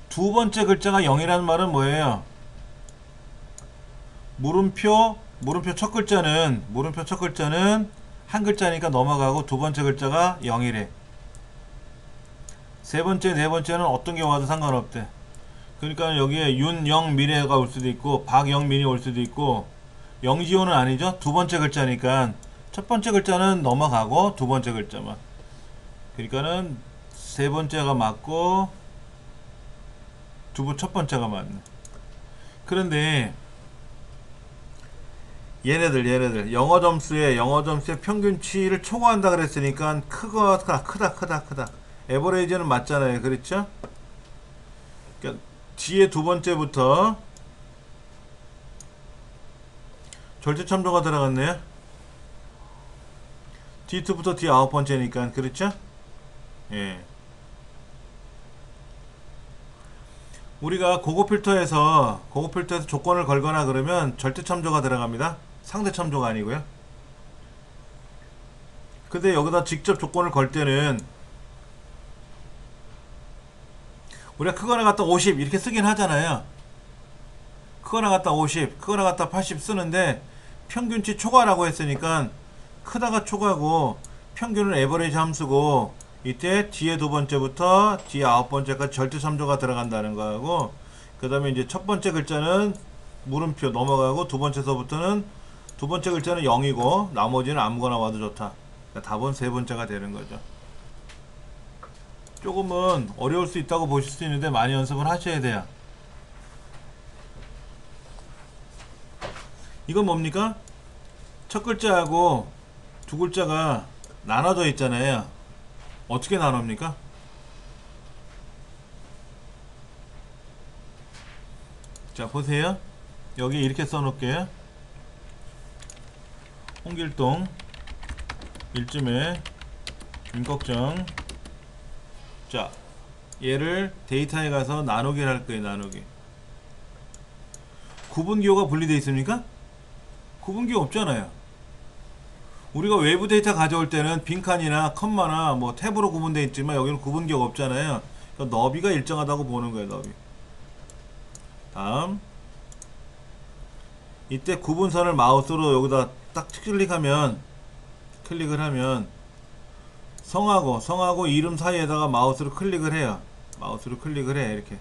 2번째 글자가 0이라는 말은 뭐예요? 물음표 첫 글자는 한 글자니까 넘어가고 2번째 글자가 0이래. 3번째, 4번째는 어떤 게 와도 상관없대. 그러니까 여기에 윤영민이가 올 수도 있고 박영민이 올 수도 있고, 영지호는 아니죠. 2번째 글자니까 첫 번째 글자는 넘어가고 2번째 글자만. 그러니까는 3번째가 맞고 첫 번째가 맞네. 그런데 얘네들 영어 점수의 평균치를 초과한다 그랬으니까 크다. 에버레이지는 맞잖아요. 그렇죠? 그러니까 D의 두 번째부터 절대참조가 들어갔네요. D2부터 D 아홉 번째니까 그렇죠? 예. 우리가 고급 필터에서 조건을 걸거나 그러면 절대참조가 들어갑니다. 상대참조가 아니고요. 근데 여기다 직접 조건을 걸 때는 우리가 크거나 같다 50 이렇게 쓰긴 하잖아요. 크거나 같다 50, 크거나 같다 80 쓰는데 평균치 초과라고 했으니까 크다가 초과고 평균은 에버리지 함수고 이때 D의 두 번째부터 D 아홉 번째까지 절대참조가 들어간다는 거하고 그 다음에 이제 첫 번째 글자는 물음표 넘어가고 두 번째 글자는 0이고 나머지는 아무거나 와도 좋다. 그러니까 답은 세 번째가 되는 거죠. 조금은 어려울 수 있다고 보실 수 있는데 많이 연습을 하셔야 돼요. 이건 뭡니까? 첫 글자하고 두 글자가 나눠져 있잖아요. 어떻게 나눕니까? 자 보세요. 여기 이렇게 써놓을게요. 홍길동 일쯤에 임꺽정. 자 얘를 데이터에 가서 나누기를 할 거예요. 나누기. 구분기호가 분리되어 있습니까? 구분기호 없잖아요. 우리가 외부 데이터 가져올 때는 빈칸이나 컴마나 뭐 탭으로 구분되어 있지만 여기는 구분기호가 없잖아요. 그러니까 너비가 일정하다고 보는 거예요. 너비. 다음 이때 구분선을 마우스로 여기다 딱 클릭을 하면 성하고 이름 사이에다가 마우스로 클릭을 해요. 마우스로 클릭을 해. 이렇게.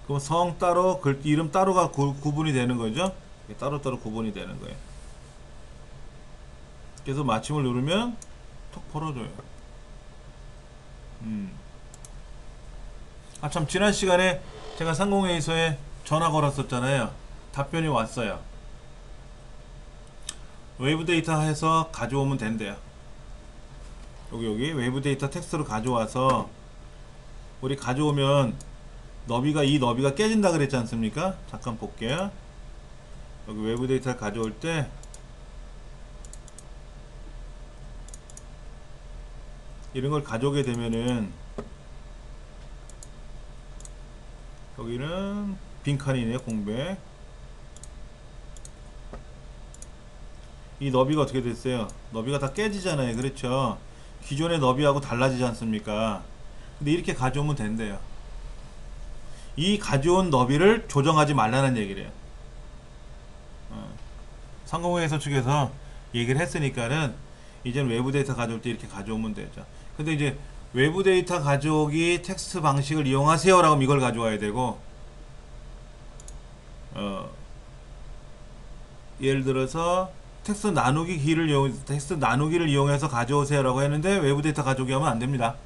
그럼 성 따로 이름 따로가 구분이 되는 거죠. 따로따로 구분이 되는 거예요. 그래서 마침을 누르면 톡 풀어줘요. 참 지난 시간에 제가 상공회의소에 전화 걸었었잖아요. 답변이 왔어요. 웨이브 데이터 해서 가져오면 된대요. 여기 웨이브 데이터 텍스트로 가져와서 우리 가져오면 이 너비가 깨진다 그랬지 않습니까? 잠깐 볼게요. 여기 웨이브 데이터를 가져올 때 이런 걸 가져오게 되면은 여기는 빈칸이네요. 공백. 이 너비가 어떻게 됐어요? 너비가 다 깨지잖아요. 그렇죠? 기존의 너비하고 달라지지 않습니까? 근데 이렇게 가져오면 된대요. 이 가져온 너비를 조정하지 말라는 얘기래요. 상공회의소 측에서 얘기를 했으니까는 이제는 외부 데이터 가져올 때 이렇게 가져오면 되죠. 근데 이제 외부 데이터 가져오기 텍스트 방식을 이용하세요 라고 이걸 가져와야 되고 예를 들어서 텍스트 나누기를 이용해서 가져오세요 라고 했는데 외부 데이터 가져오기 하면 안됩니다.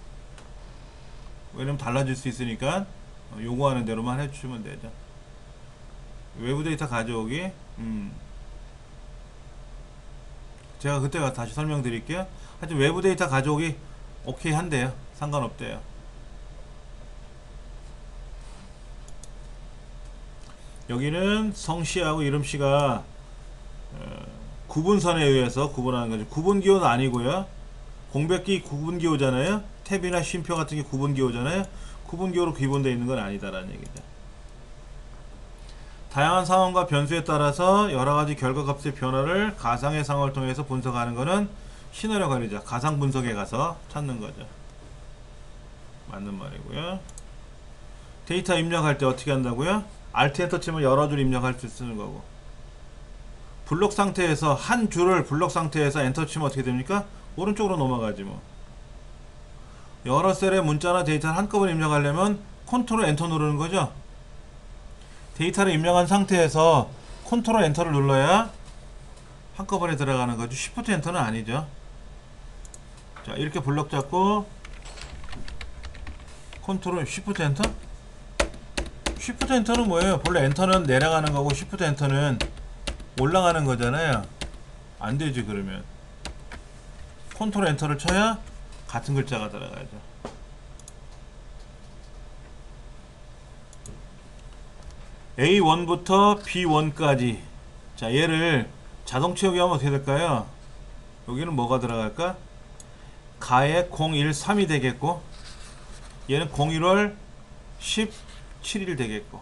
왜냐면 달라질 수 있으니까 요구하는 대로만 해주시면 되죠. 외부 데이터 가져오기 제가 그때 다시 설명드릴게요. 하여튼 외부 데이터 가져오기 오케이 한대요. 상관없대요. 여기는 성씨하고 이름씨가 구분선에 의해서 구분하는 거죠. 구분기호는 아니고요. 공백기 구분기호잖아요. 탭이나 쉼표 같은 게 구분기호잖아요. 구분기호로 기본되어 있는 건 아니다라는 얘기죠. 다양한 상황과 변수에 따라서 여러가지 결과값의 변화를 가상의 상황을 통해서 분석하는 것은 신호력 관리자, 가상 분석에 가서 찾는 거죠. 맞는 말이고요. 데이터 입력할 때 어떻게 한다고요? Alt 엔터 치면 여러 줄 입력할 수 쓰는 거고. 블록 상태에서 한 줄을 블록 상태에서 엔터 치면 어떻게 됩니까? 오른쪽으로 넘어가지 뭐. 여러 셀의 문자나 데이터를 한꺼번에 입력하려면 컨트롤 엔터 누르는 거죠. 데이터를 입력한 상태에서 컨트롤 엔터를 눌러야 한꺼번에 들어가는 거죠. 쉬프트 엔터는 아니죠. 자, 이렇게 블럭 잡고 컨트롤 쉬프트 엔터? 쉬프트 엔터는 뭐예요? 본래 엔터는 내려가는 거고 쉬프트 엔터는 올라가는 거잖아요. 안 되지. 그러면 컨트롤 엔터를 쳐야 같은 글자가 들어가죠. A1부터 B1까지. 자, 얘를 자동 채우기 하면 어떻게 될까요? 여기는 뭐가 들어갈까? 가에 013이 되겠고, 얘는 01월 17일 되겠고.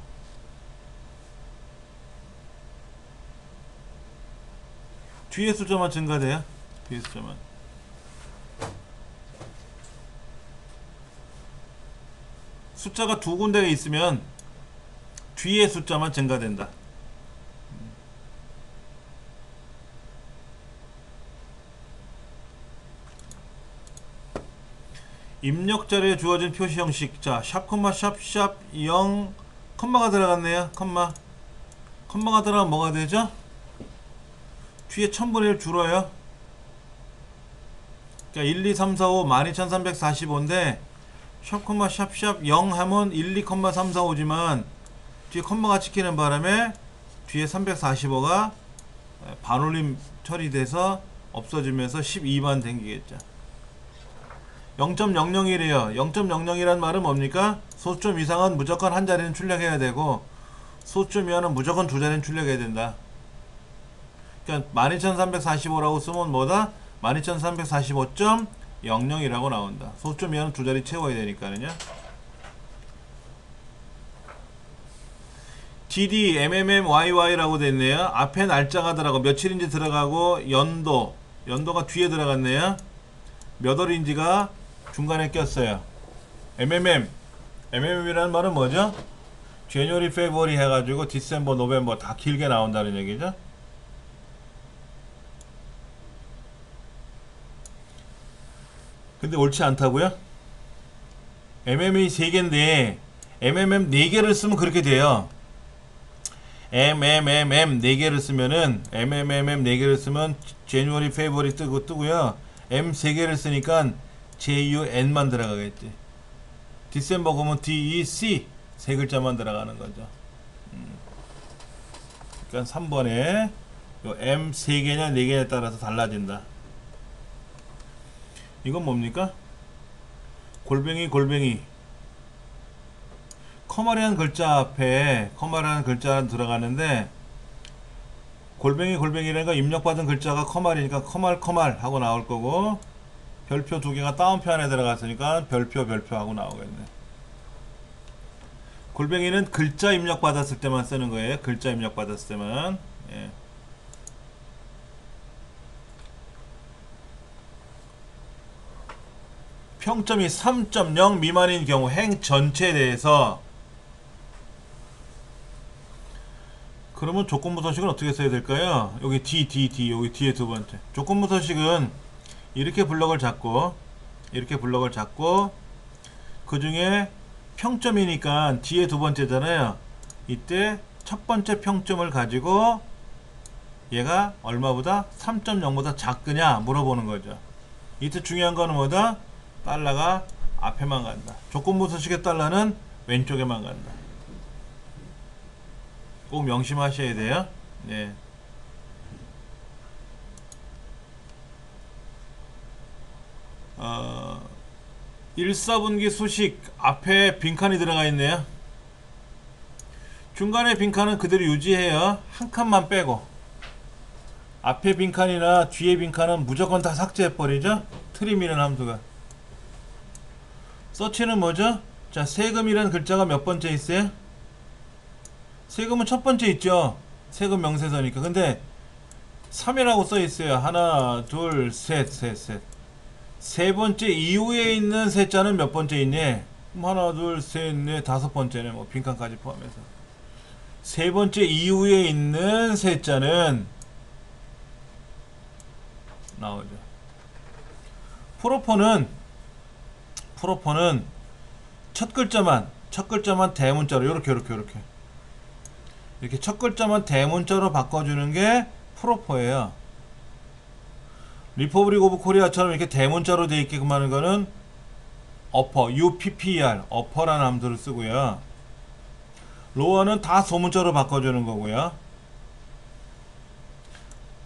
뒤에 숫자만 증가돼요. 뒤에 숫자만. 숫자가 두 군데가 있으면 뒤에 숫자만 증가된다. 입력 자료에 주어진 표시 형식. 자, 샵, 콤마, 샵, 0, 컴마가 들어갔네요. 컴마가 들어가면 뭐가 되죠? 뒤에 1000분의 1 줄어요. 그러니까 1, 2, 3, 4, 5, 12345인데 샵, 콤마, 샵, 0 하면 1, 2, 3, 4, 5지만 뒤에 컴마가 찍히는 바람에 뒤에 345가 반올림 처리돼서 없어지면서 12만 생기겠죠. 0.001이에요. 0.00이란 말은 뭡니까? 소수점 이상은 무조건 한 자리는 출력해야 되고, 소수점 이하는 무조건 두 자리는 출력해야 된다. 그러니까 12345라고 쓰면 뭐다? 12345.00이라고 나온다. 소수점 이하는 두 자리 채워야 되니까는요. DD, MMM, YY라고 됐네요. 앞에 날짜가 들어가고 며칠인지 들어가고 연도가 뒤에 들어갔네요. 몇 월인지가 중간에 꼈어요. MMM이라는 말은 뭐죠? January, February 해가지고 December, November 다 길게 나온다는 얘기죠. 근데 옳지 않다고요? MM이 3개인데 MMM 4개를 쓰면 그렇게 돼요. MMM 4개를 쓰면은 MMM 4개를 쓰면 January, February 뜨고요. M 3개를 쓰니까 JUN만 들어가겠지. 디셈버 그러면 DEC 3글자만 들어가는 거죠. 그러니까 3번에 요 M 3개냐 4개냐에 따라서 달라진다. 이건 뭡니까? 골뱅이 커마라는 글자 앞에 커마라는 글자 들어가는데, 골뱅이라는 거 입력받은 글자가 커말이니까 커말 하고 나올 거고, 별표 2개가 따옴표 안에 들어갔으니까 별표 하고 나오겠네. 골뱅이는 글자 입력받았을 때만 쓰는 거예요. 글자 입력받았을 때만. 예. 평점이 3.0 미만인 경우 행 전체에 대해서, 그러면 조건부 서식은 어떻게 써야 될까요? 여기 D 여기 뒤에 두 번째 조건부 서식은 이렇게 블럭을 잡고 그 중에 평점이니까 뒤에 두 번째잖아요. 이때 첫 번째 평점을 가지고 얘가 얼마보다 3.0보다 작으냐 물어보는 거죠. 이때 중요한 거는 뭐다? 달러가 앞에만 간다. 조건부 서식의 달러는 왼쪽에만 간다. 꼭 명심하셔야 돼요. 네. 1사분기 수식 앞에 빈칸이 들어가 있네요. 중간에 빈칸은 그대로 유지해요. 한 칸만 빼고. 앞에 빈칸이나 뒤에 빈칸은 무조건 다 삭제해 버리죠. 트림이라는 함수가. 서치는 뭐죠? 자, 세금이라는 글자가 몇 번째 있어요? 세금은 첫 번째 있죠. 세금 명세서니까. 근데 3이라고 써 있어요. 하나, 둘, 셋. 세 번째 이후에 있는 셋자는 몇 번째 있니? 하나, 둘, 셋, 넷, 다섯 번째네. 뭐 빈칸까지 포함해서. 세 번째 이후에 있는 셋자는 나오죠. 프로포는 첫 글자만 대문자로 이렇게 첫 글자만 대문자로 바꿔주는 게 프로포예요. 리퍼블릭 오브 코리아처럼 이렇게 대문자로 되어 있게끔 하는 거는 어퍼, UPPR, 어퍼라는 함수를 쓰고요. 로어는 다 소문자로 바꿔주는 거고요.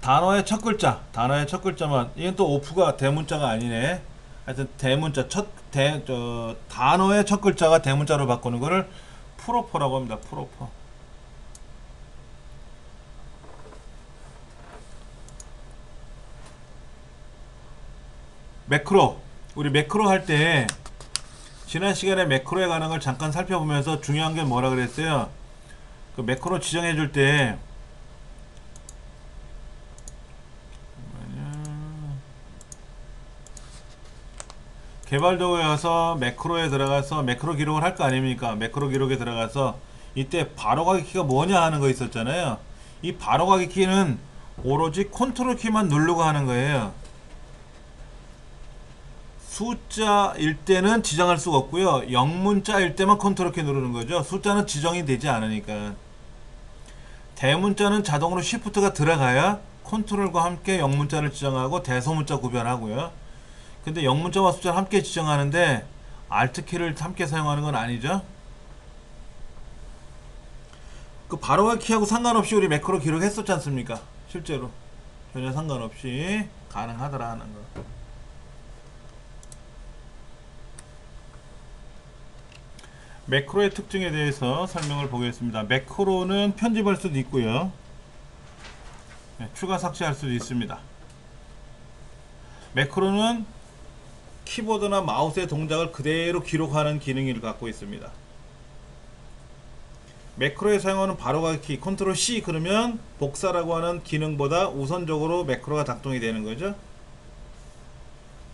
단어의 첫 글자, 단어의 첫 글자만. 이건 또 오프가 대문자가 아니네. 하여튼 대문자 단어의 첫 글자가 대문자로 바꾸는 거를 프로퍼라고 합니다. 프로퍼. 매크로. 우리 매크로 할 때 지난 시간에 매크로에 관한 걸 잠깐 살펴보면서 중요한 게 뭐라 그랬어요? 그 매크로 지정해 줄 때 개발도구에 가서 매크로에 들어가서 매크로 기록을 할 거 아닙니까? 매크로 기록에 들어가서 이때 바로가기 키가 뭐냐 하는 거 있었잖아요. 이 바로가기 키는 오로지 컨트롤 키만 누르고 하는 거예요. 숫자일 때는 지정할 수가 없고요. 영문자일 때만 컨트롤 키 누르는 거죠. 숫자는 지정이 되지 않으니까. 대문자는 자동으로 시프트가 들어가야 컨트롤과 함께 영문자를 지정하고 대소문자 구별하고요. 근데 영문자와 숫자를 함께 지정하는데 Alt 키를 함께 사용하는 건 아니죠. 그 바로가기 키하고 상관없이 우리 매크로 기록했었지 않습니까? 실제로 전혀 상관없이 가능하더라 하는 거. 매크로의 특징에 대해서 설명을 보겠습니다. 매크로는 편집할 수도 있고요. 네, 추가 삭제할 수도 있습니다. 매크로는 키보드나 마우스의 동작을 그대로 기록하는 기능을 갖고 있습니다. 매크로에 사용하는 바로가기 키 컨트롤 C 그러면 복사라고 하는 기능보다 우선적으로 매크로가 작동이 되는 거죠.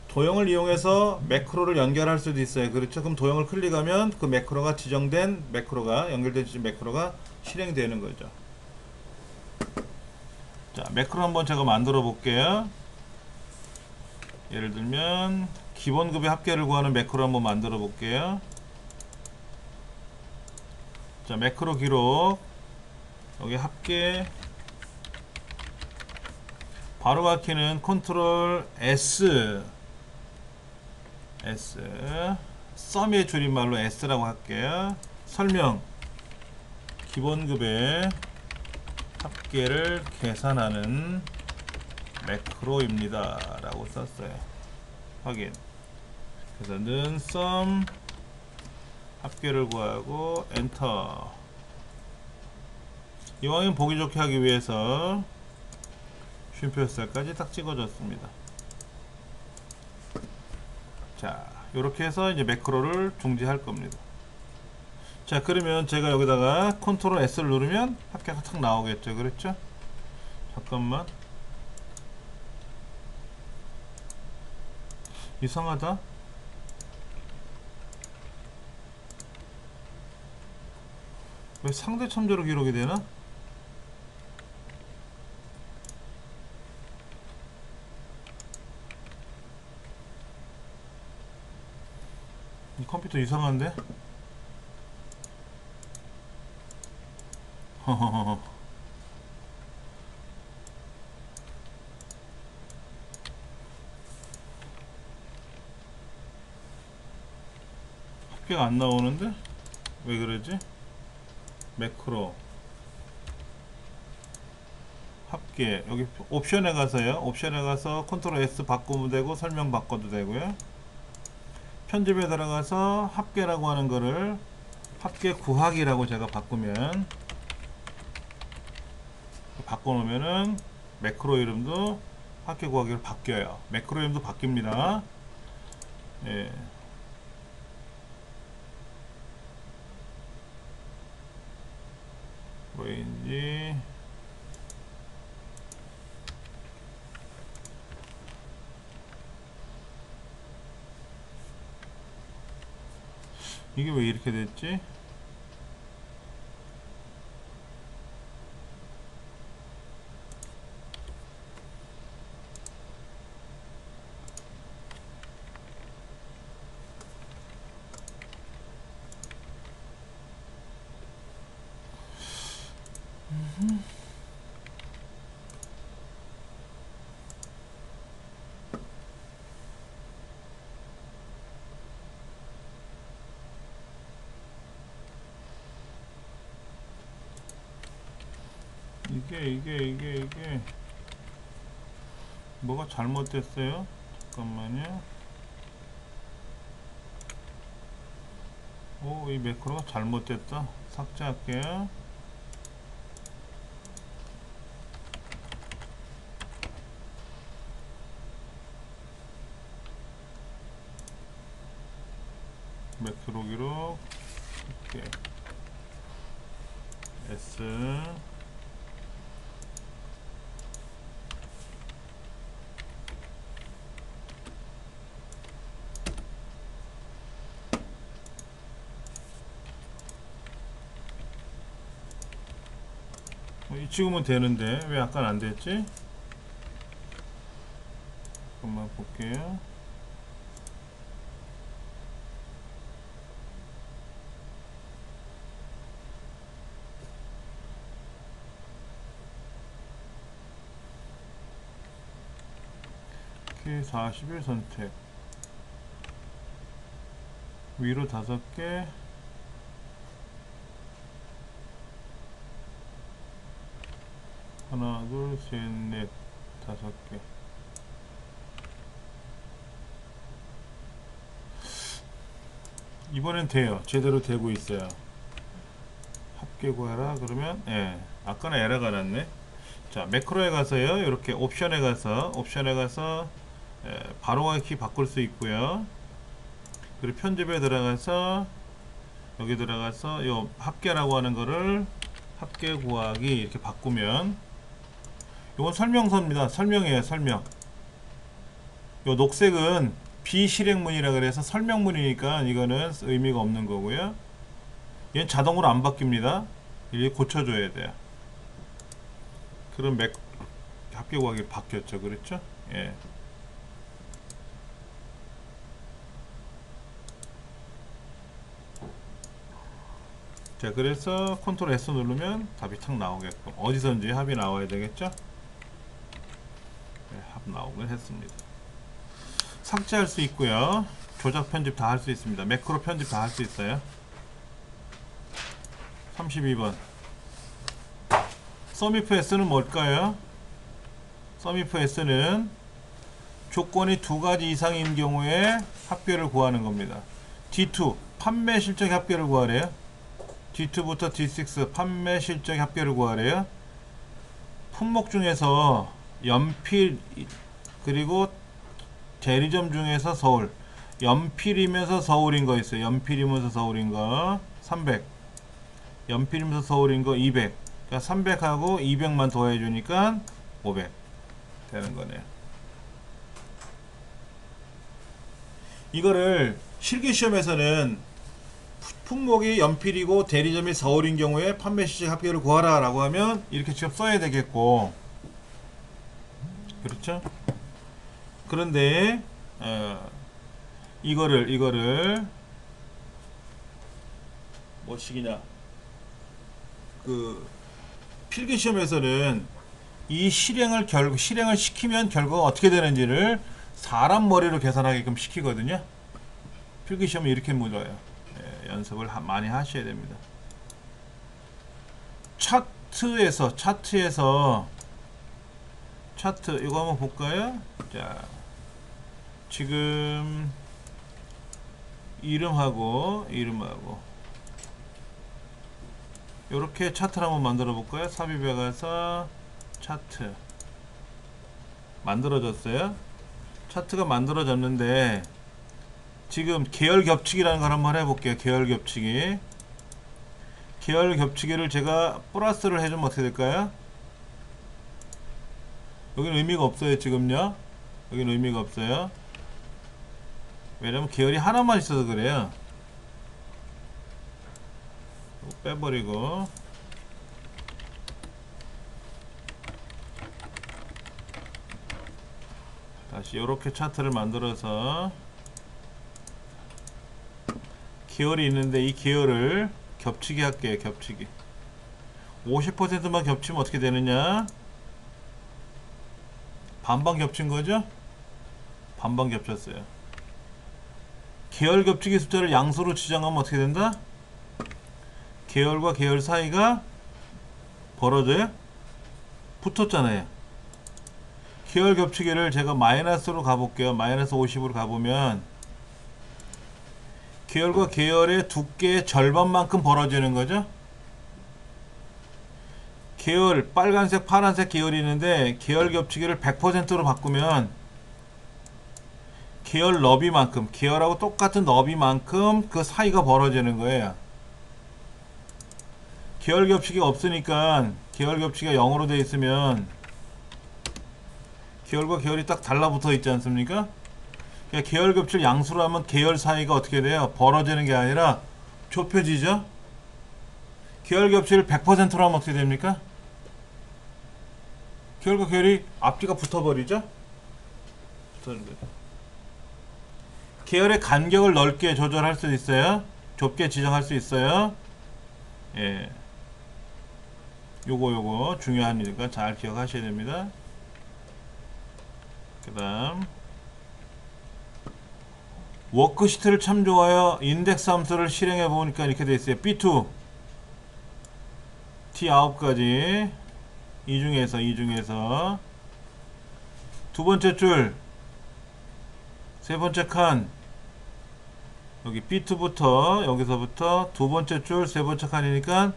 도형을 이용해서 매크로를 연결할 수도 있어요. 그렇죠? 그럼 도형을 클릭하면 그 매크로가 지정된 매크로가 연결된 매크로가 실행되는 거죠. 자, 매크로 한번 제가 만들어 볼게요. 예를 들면 기본급의 합계를 구하는 매크로 한번 만들어 볼게요. 자, 매크로 기록 여기 합계 바로가기 키는 컨트롤 S 썸의 줄임말로 S라고 할게요. 설명 기본급의 합계를 계산하는 매크로입니다 라고 썼어요. 확인. 그래서 는 썸 합계를 구하고 엔터. 이왕이면 보기 좋게 하기 위해서 쉼표 셀까지 딱 찍어줬습니다. 자, 이렇게 해서 이제 매크로를 중지할 겁니다. 자, 그러면 제가 여기다가 컨트롤 S를 누르면 합계가 탁 나오겠죠. 그렇죠? 잠깐만. 이상하다. 왜 상대 첨자로 기록이 되나? 이 컴퓨터 이상한데? 허허허. 합계가 안 나오는데? 왜 그러지? 매크로 합계 여기 옵션에 가서요. 옵션에 가서 컨트롤 S 바꾸면 되고 설명 바꿔도 되고요. 편집에 들어가서 합계라고 하는 거를 합계 구하기라고 제가 바꾸면 바꿔놓으면은 매크로 이름도 합계 구하기로 바뀌어요. 매크로 이름도 바뀝니다. 예. 뭐인지 이게 왜 이렇게 됐지? 이게 뭐가 잘못됐어요? 잠깐만요. 오, 이 매크로가 잘못됐다. 삭제할게요. 매크로 기록 오케이. S 지금은 되는데 왜 아까 안 됐지? 잠깐만 볼게요. K41 선택 위로 5개 하나 둘 셋 넷 5개 이번엔 돼요. 제대로 되고 있어요. 합계 구하라 그러면 예 아까는 에러가 났네. 자 매크로에 가서요 이렇게 옵션에 가서 바로가기 키 바꿀 수 있고요. 그리고 편집에 들어가서 여기 들어가서 요 합계라고 하는 거를 합계 구하기 이렇게 바꾸면 이건 설명서입니다. 설명이에요. 설명. 요 녹색은 비실행문이라 그래서 설명문이니까 이거는 의미가 없는 거고요. 얘는 자동으로 안 바뀝니다. 이게 고쳐줘야 돼요. 그럼 합계 구하기 바뀌었죠. 그렇죠? 예. 자 그래서 컨트롤 S 누르면 답이 탁 나오게끔 어디선지 합이 나와야 되겠죠? 네, 합 나오긴 했습니다. 삭제할 수 있고요. 조작 편집 다 할 수 있습니다. 매크로 편집 다 할 수 있어요. 32번 썸이프 S는 뭘까요? 썸이프 S는 조건이 2가지 이상인 경우에 합계를 구하는 겁니다. D2 판매 실적 합계를 구하래요. D2부터 D6 판매 실적 합계를 구하래요. 품목 중에서 연필 그리고 대리점 중에서 서울 연필이면서 서울인 거 있어요. 연필이면서 서울인 거 300 연필이면서 서울인 거 200 그러니까 300하고 200만 더해 주니까 500 되는 거네요. 이거를 실기시험에서는 품목이 연필이고 대리점이 서울인 경우에 판매 시작 합계를 구하라 라고 하면 이렇게 직접 써야 되겠고 그렇죠? 그런데 이거를 뭐식이냐 그 필기시험에서는 이 실행을 시키면 결과가 어떻게 되는지를 사람 머리로 계산하게끔 시키거든요. 필기시험은 이렇게 물어요. 연습을 많이 하셔야 됩니다. 차트 이거 한번 볼까요? 자 지금 이름하고 요렇게 차트를 한번 만들어 볼까요? 삽입에 가서 차트 만들어졌어요. 차트가 만들어졌는데 지금 계열 겹치기라는 걸 한번 해볼게요. 계열 겹치기를 제가 플러스를 해주면 어떻게 될까요? 여기는 의미가 없어요. 지금요. 여기는 의미가 없어요. 왜냐면 계열이 하나만 있어서 그래요. 빼버리고 다시 이렇게 차트를 만들어서 계열이 있는데 이 계열을 겹치기 할게요. 겹치기 50%만 겹치면 어떻게 되느냐 반반 겹친 거죠? 반반 겹쳤어요. 계열 겹치기 숫자를 양수로 지정하면 어떻게 된다? 계열과 계열 사이가 벌어져요? 붙었잖아요. 계열 겹치기를 제가 마이너스로 가볼게요. 마이너스 50으로 가보면 계열과 계열의 두께의 절반만큼 벌어지는 거죠. 계열 빨간색 파란색 계열이 있는데 계열 겹치기를 100%로 바꾸면 계열 너비만큼, 계열하고 똑같은 너비만큼 그 사이가 벌어지는 거예요. 계열 겹치기가 없으니까, 계열 겹치기가 0으로 되어 있으면 계열과 계열이 딱 달라붙어 있지 않습니까? 그러니까 계열 겹치를 양수로 하면 계열 사이가 어떻게 돼요? 벌어지는 게 아니라 좁혀지죠? 계열 겹치를 100%로 하면 어떻게 됩니까? 계열과 계열이 앞뒤가 붙어버리죠? 붙어는 거죠. 계열의 간격을 넓게 조절할 수 있어요. 좁게 지정할 수 있어요. 예. 요거 중요하니까 잘 기억하셔야 됩니다. 그 다음 워크시트를 참조하여 인덱스 함수를 실행해 보니까 이렇게 돼 있어요. B2 T 9가지 이 중에서 두 번째 줄 세 번째 칸 여기 B2부터 여기서부터 두 번째 줄 세 번째 칸이니까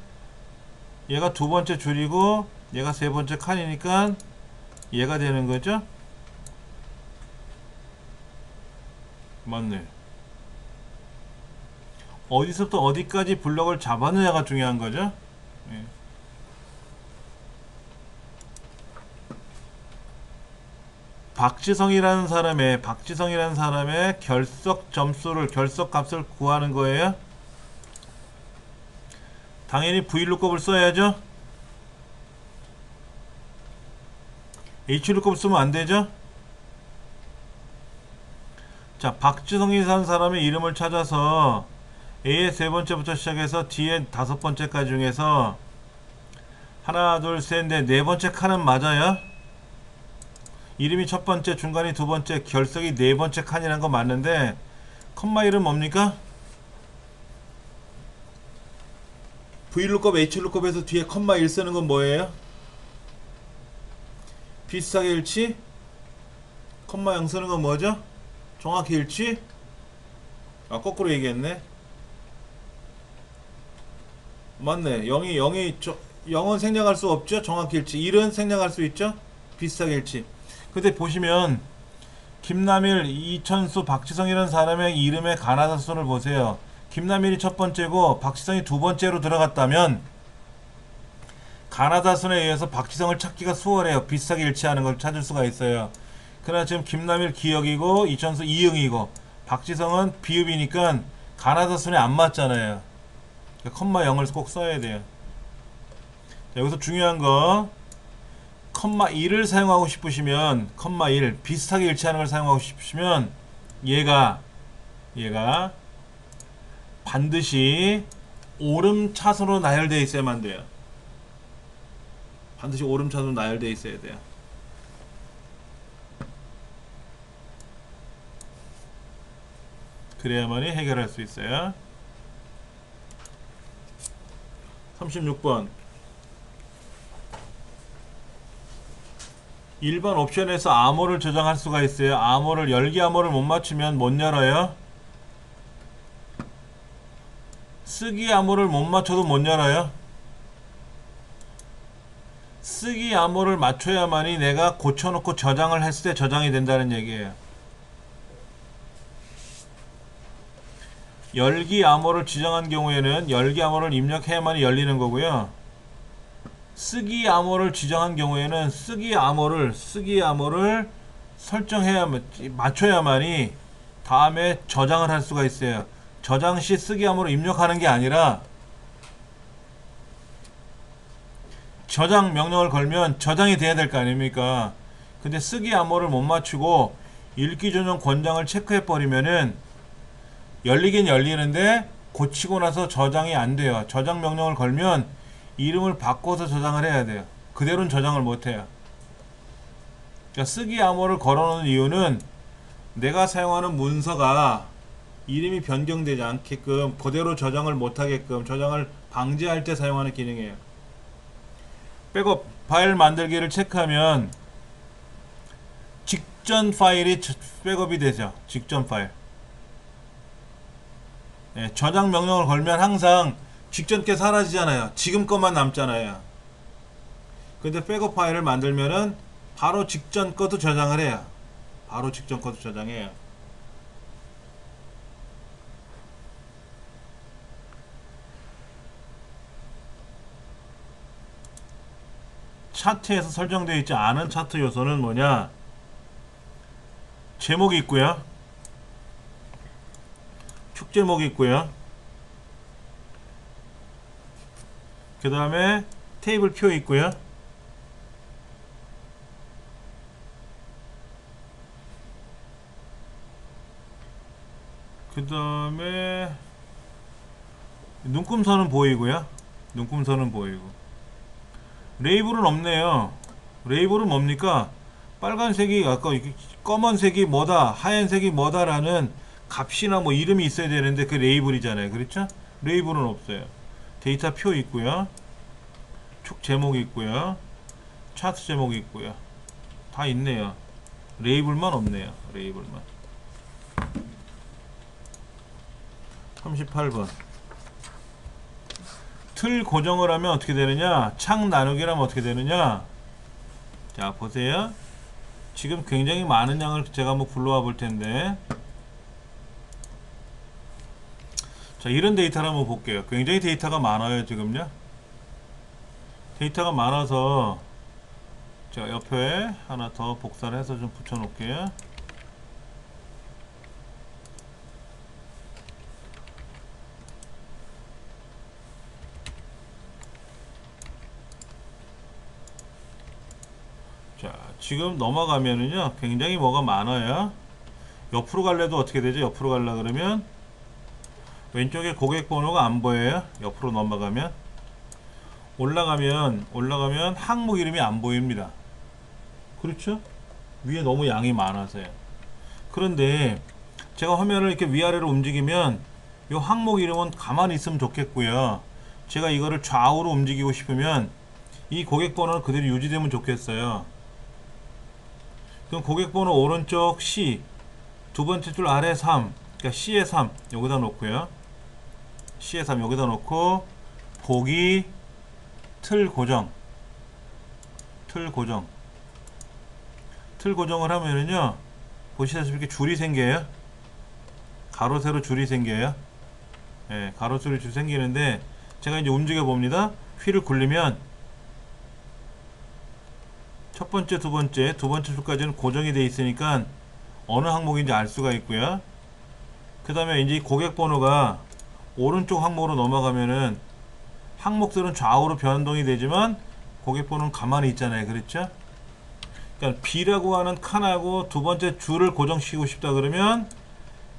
얘가 두 번째 줄이고 얘가 세 번째 칸이니까 얘가 되는 거죠. 맞네. 어디서부터 어디까지 블럭을 잡았느냐가 중요한 거죠. 예. 박지성이라는 사람의 결석 점수를, 결석 값을 구하는 거예요. 당연히 VLOOKUP을 써야죠. HLOOKUP 쓰면 안 되죠. 자, 박지성이라는 사람의 이름을 찾아서 A의 세 번째부터 시작해서 D의 다섯 번째 까지 중에서 하나, 둘, 셋, 넷, 네 번째 칸은 맞아요. 이름이 첫 번째, 중간이 두 번째, 결석이 네 번째 칸이라는 거 맞는데 컴마 1은 뭡니까? VLOOKUP, HLOOKUP에서 뒤에 컴마 1 쓰는 건 뭐예요? 비슷하게 일치? 컴마 0 쓰는 건 뭐죠? 정확히 일치? 아, 거꾸로 얘기했네. 맞네. 0은 생략할 수 없죠? 정확히 일치. 1은 생략할 수 있죠? 비슷하게 일치. 근데 보시면 김남일, 이천수, 박지성이라는 사람의 이름의 가나다 순을 보세요. 김남일이 첫 번째고 박지성이 두 번째로 들어갔다면 가나다 순에 의해서 박지성을 찾기가 수월해요. 비슷하게 일치하는 걸 찾을 수가 있어요. 그러나 지금 김남일 기역이고 이천수 이응이고 박지성은 비읍이니까 가나다 순에 안 맞잖아요. 그러니까 컴마 0을 꼭 써야 돼요. 자, 여기서 중요한 거 컴마 1을 사용하고 싶으시면 컴마 1 비슷하게 일치하는 걸 사용하고 싶으시면 얘가 반드시 오름차순으로 나열되어 있어야만 돼요. 반드시 오름차순으로 나열되어 있어야 돼요. 그래야만이 해결할 수 있어요. 36번 일반 옵션에서 암호를 저장할 수가 있어요. 암호를 열기 암호를 못 맞추면 못 열어요. 쓰기 암호를 못 맞춰도 못 열어요. 쓰기 암호를 맞춰야만이 내가 고쳐놓고 저장을 했을 때 저장이 된다는 얘기예요. 열기 암호를 지정한 경우에는 열기 암호를 입력해야만이 열리는 거고요. 쓰기 암호를 지정한 경우에는 쓰기 암호를 설정해야만, 맞춰야만이 다음에 저장을 할 수가 있어요. 저장 시 쓰기 암호를 입력하는 게 아니라 저장 명령을 걸면 저장이 돼야 될 거 아닙니까? 근데 쓰기 암호를 못 맞추고 읽기 전용 권장을 체크해 버리면은 열리긴 열리는데 고치고 나서 저장이 안 돼요. 저장 명령을 걸면 이름을 바꿔서 저장을 해야 돼요. 그대로는 저장을 못 해요. 그러니까 쓰기 암호를 걸어놓은 이유는 내가 사용하는 문서가 이름이 변경되지 않게끔 그대로 저장을 못하게끔 저장을 방지할 때 사용하는 기능이에요. 백업 파일 만들기를 체크하면 직전 파일이 백업이 되죠. 직전 파일. 예, 저장 명령을 걸면 항상 직전 게 사라지잖아요. 지금 것만 남잖아요. 근데 백업 파일을 만들면은 바로 직전 것도 저장을 해요. 바로 직전 것도 저장해요. 차트에서 설정되어 있지 않은 차트 요소는 뭐냐? 제목이 있고요. 축 제목이 있고요. 그 다음에 테이블 표 있고요. 그 다음에 눈금선은 보이고요. 눈금선은 보이고. 레이블은 없네요. 레이블은 뭡니까? 빨간색이 아까 검은색이 뭐다, 하얀색이 뭐다라는 값이나 뭐 이름이 있어야 되는데 그 레이블이잖아요. 그렇죠? 레이블은 없어요. 데이터 표 있고요. 축 제목이 있고요. 차트 제목이 있고요. 다 있네요. 레이블만 없네요. 레이블만. 38번. 틀 고정을 하면 어떻게 되느냐? 창 나누기를 하면 어떻게 되느냐? 자, 보세요. 지금 굉장히 많은 양을 제가 한번 불러와 볼 텐데. 자, 이런 데이터를 한번 볼게요. 굉장히 데이터가 많아요, 지금요. 데이터가 많아서 제가 옆에 하나 더 복사를 해서 좀 붙여 놓을게요. 자, 지금 넘어가면은요, 굉장히 뭐가 많아요. 옆으로 갈래도 어떻게 되죠? 옆으로 갈라 그러면 왼쪽에 고객 번호가 안 보여요. 옆으로 넘어가면 올라가면 항목 이름이 안 보입니다. 그렇죠? 위에 너무 양이 많아서요. 그런데 제가 화면을 이렇게 위아래로 움직이면 이 항목 이름은 가만히 있으면 좋겠고요. 제가 이거를 좌우로 움직이고 싶으면 이 고객 번호는 그대로 유지되면 좋겠어요. 그럼 고객 번호 오른쪽 C, 두 번째 줄 아래 3, 그러니까 C에 3 여기다 놓고요. C에 3 여기다 놓고 보기 틀 고정, 틀 고정을 하면은요, 보시다시피 이렇게 줄이 생겨요. 가로 세로 줄이 생겨요. 예, 가로 세로 줄이 생기는데 제가 이제 움직여 봅니다. 휠을 굴리면 첫 번째, 두 번째 줄까지는 고정이 되어 있으니까 어느 항목인지 알 수가 있고요. 그 다음에 이제 고객 번호가 오른쪽 항목으로 넘어가면은 항목들은 좌우로 변동이 되지만 고객 번호는 가만히 있잖아요. 그렇죠? 그러니까 B라고 하는 칸하고 두 번째 줄을 고정시키고 싶다 그러면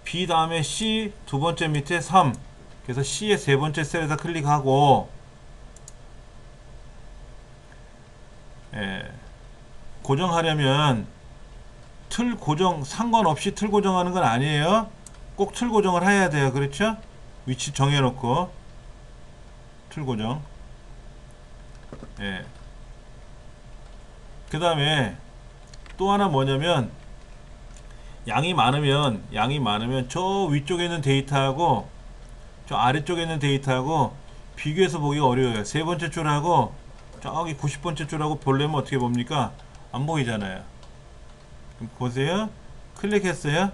B 다음에 C 두 번째 밑에 3, 그래서 C의 세 번째 셀에다 클릭하고, 예, 고정하려면 틀 고정 상관없이 틀 고정하는 건 아니에요. 꼭 틀 고정을 해야 돼요. 그렇죠? 위치 정해놓고 틀 고정. 예. 그 다음에 또 하나 뭐냐면 양이 많으면 저 위쪽에 있는 데이터하고 저 아래쪽에 있는 데이터하고 비교해서 보기가 어려워요. 세 번째 줄하고 저기 90번째 줄하고 보려면 어떻게 봅니까? 안 보이잖아요. 그럼 보세요. 클릭했어요.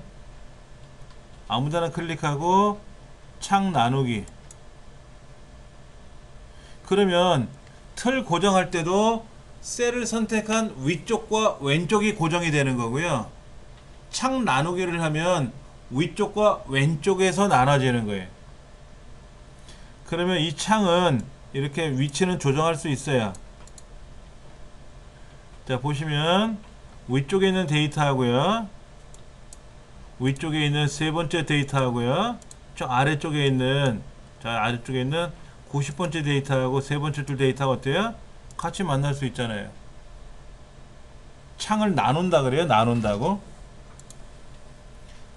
아무데나 클릭하고 창 나누기. 그러면 틀 고정할 때도 셀을 선택한 위쪽과 왼쪽이 고정이 되는 거고요. 창 나누기를 하면 위쪽과 왼쪽에서 나눠지는 거예요. 그러면 이 창은 이렇게 위치는 조정할 수 있어요. 자, 보시면 위쪽에 있는 데이터하고요, 위쪽에 있는 세 번째 데이터하고요, 저 아래쪽에 있는 90번째 데이터하고 세 번째 줄 데이터가 어때요? 같이 만날 수 있잖아요. 창을 나눈다 그래요. 나눈다고.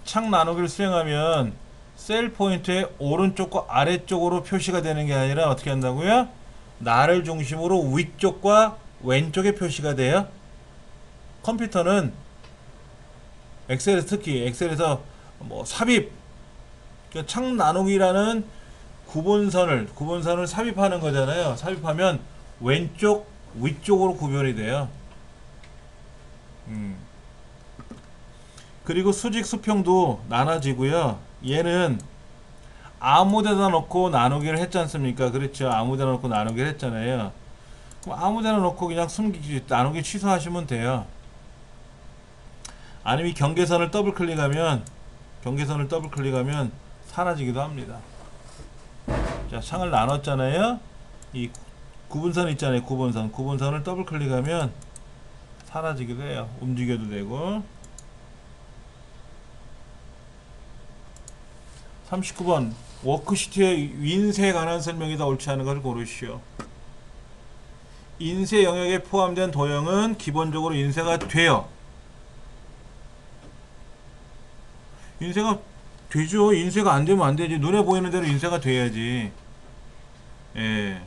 창 나누기를 수행하면 셀 포인트의 오른쪽과 아래쪽으로 표시가 되는 게 아니라 어떻게 한다고요? 나를 중심으로 위쪽과 왼쪽에 표시가 돼요. 컴퓨터는 엑셀에서 특히 엑셀에서 뭐 삽입, 그러니까 창 나누기라는 구분선을 삽입하는 거잖아요. 삽입하면 왼쪽 위쪽으로 구별이 돼요. 그리고 수직 수평도 나눠지고요. 얘는 아무데나 놓고 나누기를 했지 않습니까? 그렇죠. 아무데나 놓고 나누기를 했잖아요. 그럼 아무데나 놓고 그냥 나누기 취소하시면 돼요. 아니면 이 경계선을 더블 클릭하면 사라지기도 합니다. 자, 창을 나눴잖아요. 이 구분선 있잖아요. 구분선을 더블 클릭하면 사라지기도 해요. 움직여도 되고. 39번 워크시트의 인쇄에 관한 설명이다. 옳지 않은 것을 고르시오. 인쇄 영역에 포함된 도형은 기본적으로 인쇄가 돼요. 인쇄가 되죠. 인쇄가 안 되면 안 되지. 눈에 보이는 대로 인쇄가 돼야지. 예.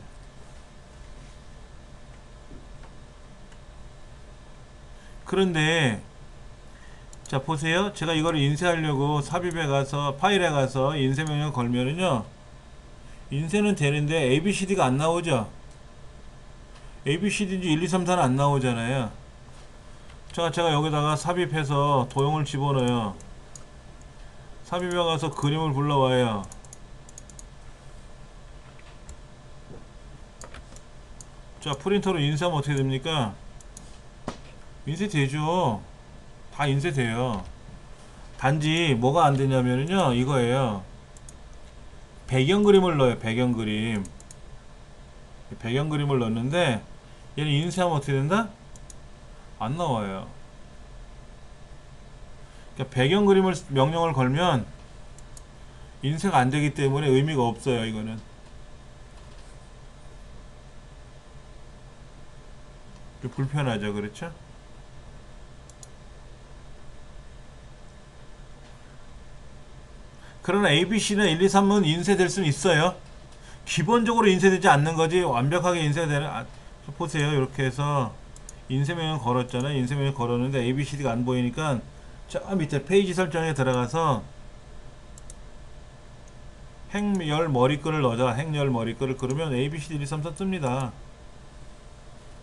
그런데 자 보세요. 제가 이거를 인쇄하려고 삽입에 가서 파일에 가서 인쇄 명령 걸면은요, 인쇄는 되는데 ABCD가 안 나오죠. ABCD인지 1, 2, 3, 4는 안 나오잖아요. 자, 제가 여기다가 삽입해서 도형을 집어넣어요. 삽입에 가서 그림을 불러와요. 자, 프린터로 인쇄하면 어떻게 됩니까? 인쇄되죠. 다 인쇄돼요. 단지 뭐가 안 되냐면요, 이거예요. 배경 그림을 넣어요. 배경 그림을 넣는데 얘는 인쇄하면 어떻게 된다? 안 나와요. 그러니까 배경 그림을 명령을 걸면 인쇄가 안 되기 때문에 의미가 없어요. 이거는 좀 불편하죠. 그렇죠? 그러나 ABC는 1, 2, 3은 인쇄될 수는 있어요. 기본적으로 인쇄되지 않는 거지 완벽하게 인쇄되는. 보세요. 이렇게 해서 인쇄명령 걸었잖아요. 인쇄명령 걸었는데 ABCD가 안 보이니까 저 밑에 페이지 설정에 들어가서 행열 머리글을 넣자. 행열 머리글을 그러면 ABCD 1, 2, 3, 4 뜹니다.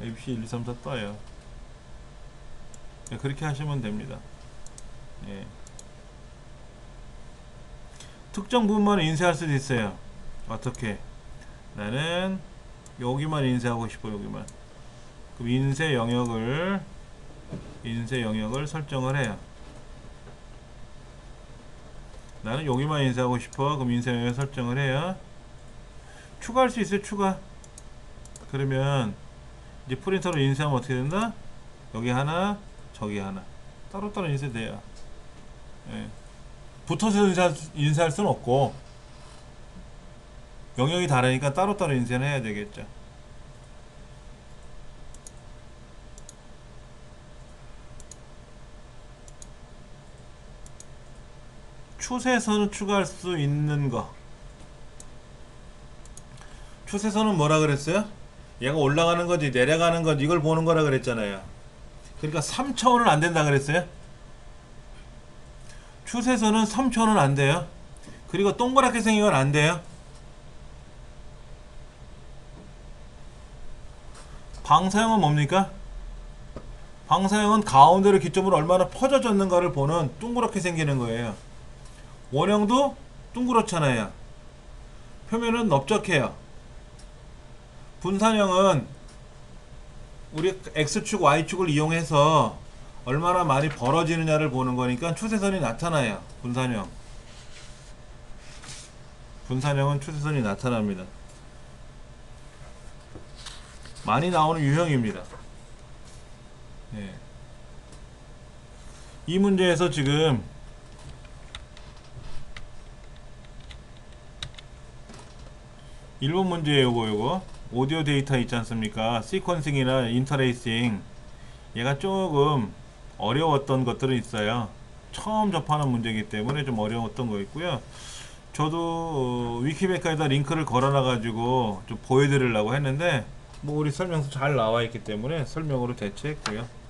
ABC 1, 2, 3, 4 떠요. 그렇게 하시면 됩니다. 예. 특정 부분만 인쇄할 수도 있어요. 어떻게? 나는 여기만 인쇄하고 싶어. 여기만. 그럼 인쇄 영역을 설정을 해요. 나는 여기만 인쇄하고 싶어. 그럼 인쇄 영역 설정을 해요. 추가할 수 있어요. 추가. 그러면 이제 프린터로 인쇄하면 어떻게 된다? 여기 하나, 저기 하나. 따로따로 인쇄돼요. 예. 붙어서 인쇄할 수는 없고 영역이 다르니까 따로따로 인쇄는 해야 되겠죠. 추세선을 추가할 수 있는 거. 추세선은 뭐라 그랬어요? 얘가 올라가는 거지 내려가는 거지 이걸 보는 거라 그랬잖아요. 그러니까 3차원은 안 된다 그랬어요. 추세선은 3차원은 안 돼요. 그리고 동그랗게 생긴 건 안 돼요. 방사형은 뭡니까? 방사형은 가운데를 기점으로 얼마나 퍼져졌는가를 보는 둥그렇게 생기는 거예요. 원형도 둥그렇잖아요. 표면은 넓적해요. 분산형은 우리 X축, Y축을 이용해서 얼마나 많이 벌어지느냐를 보는 거니까 추세선이 나타나요. 분산형은 추세선이 나타납니다. 많이 나오는 유형입니다. 네. 이 문제에서 지금 일본 문제 요거 오디오 데이터 있지 않습니까? 시퀀싱이나 인터레이싱 얘가 조금 어려웠던 것들은 있어요. 처음 접하는 문제이기 때문에 좀 어려웠던 거 있고요. 저도 위키백과에다 링크를 걸어놔 가지고 좀 보여드리려고 했는데 뭐 우리 설명서 잘 나와 있기 때문에 설명으로 대체했고요.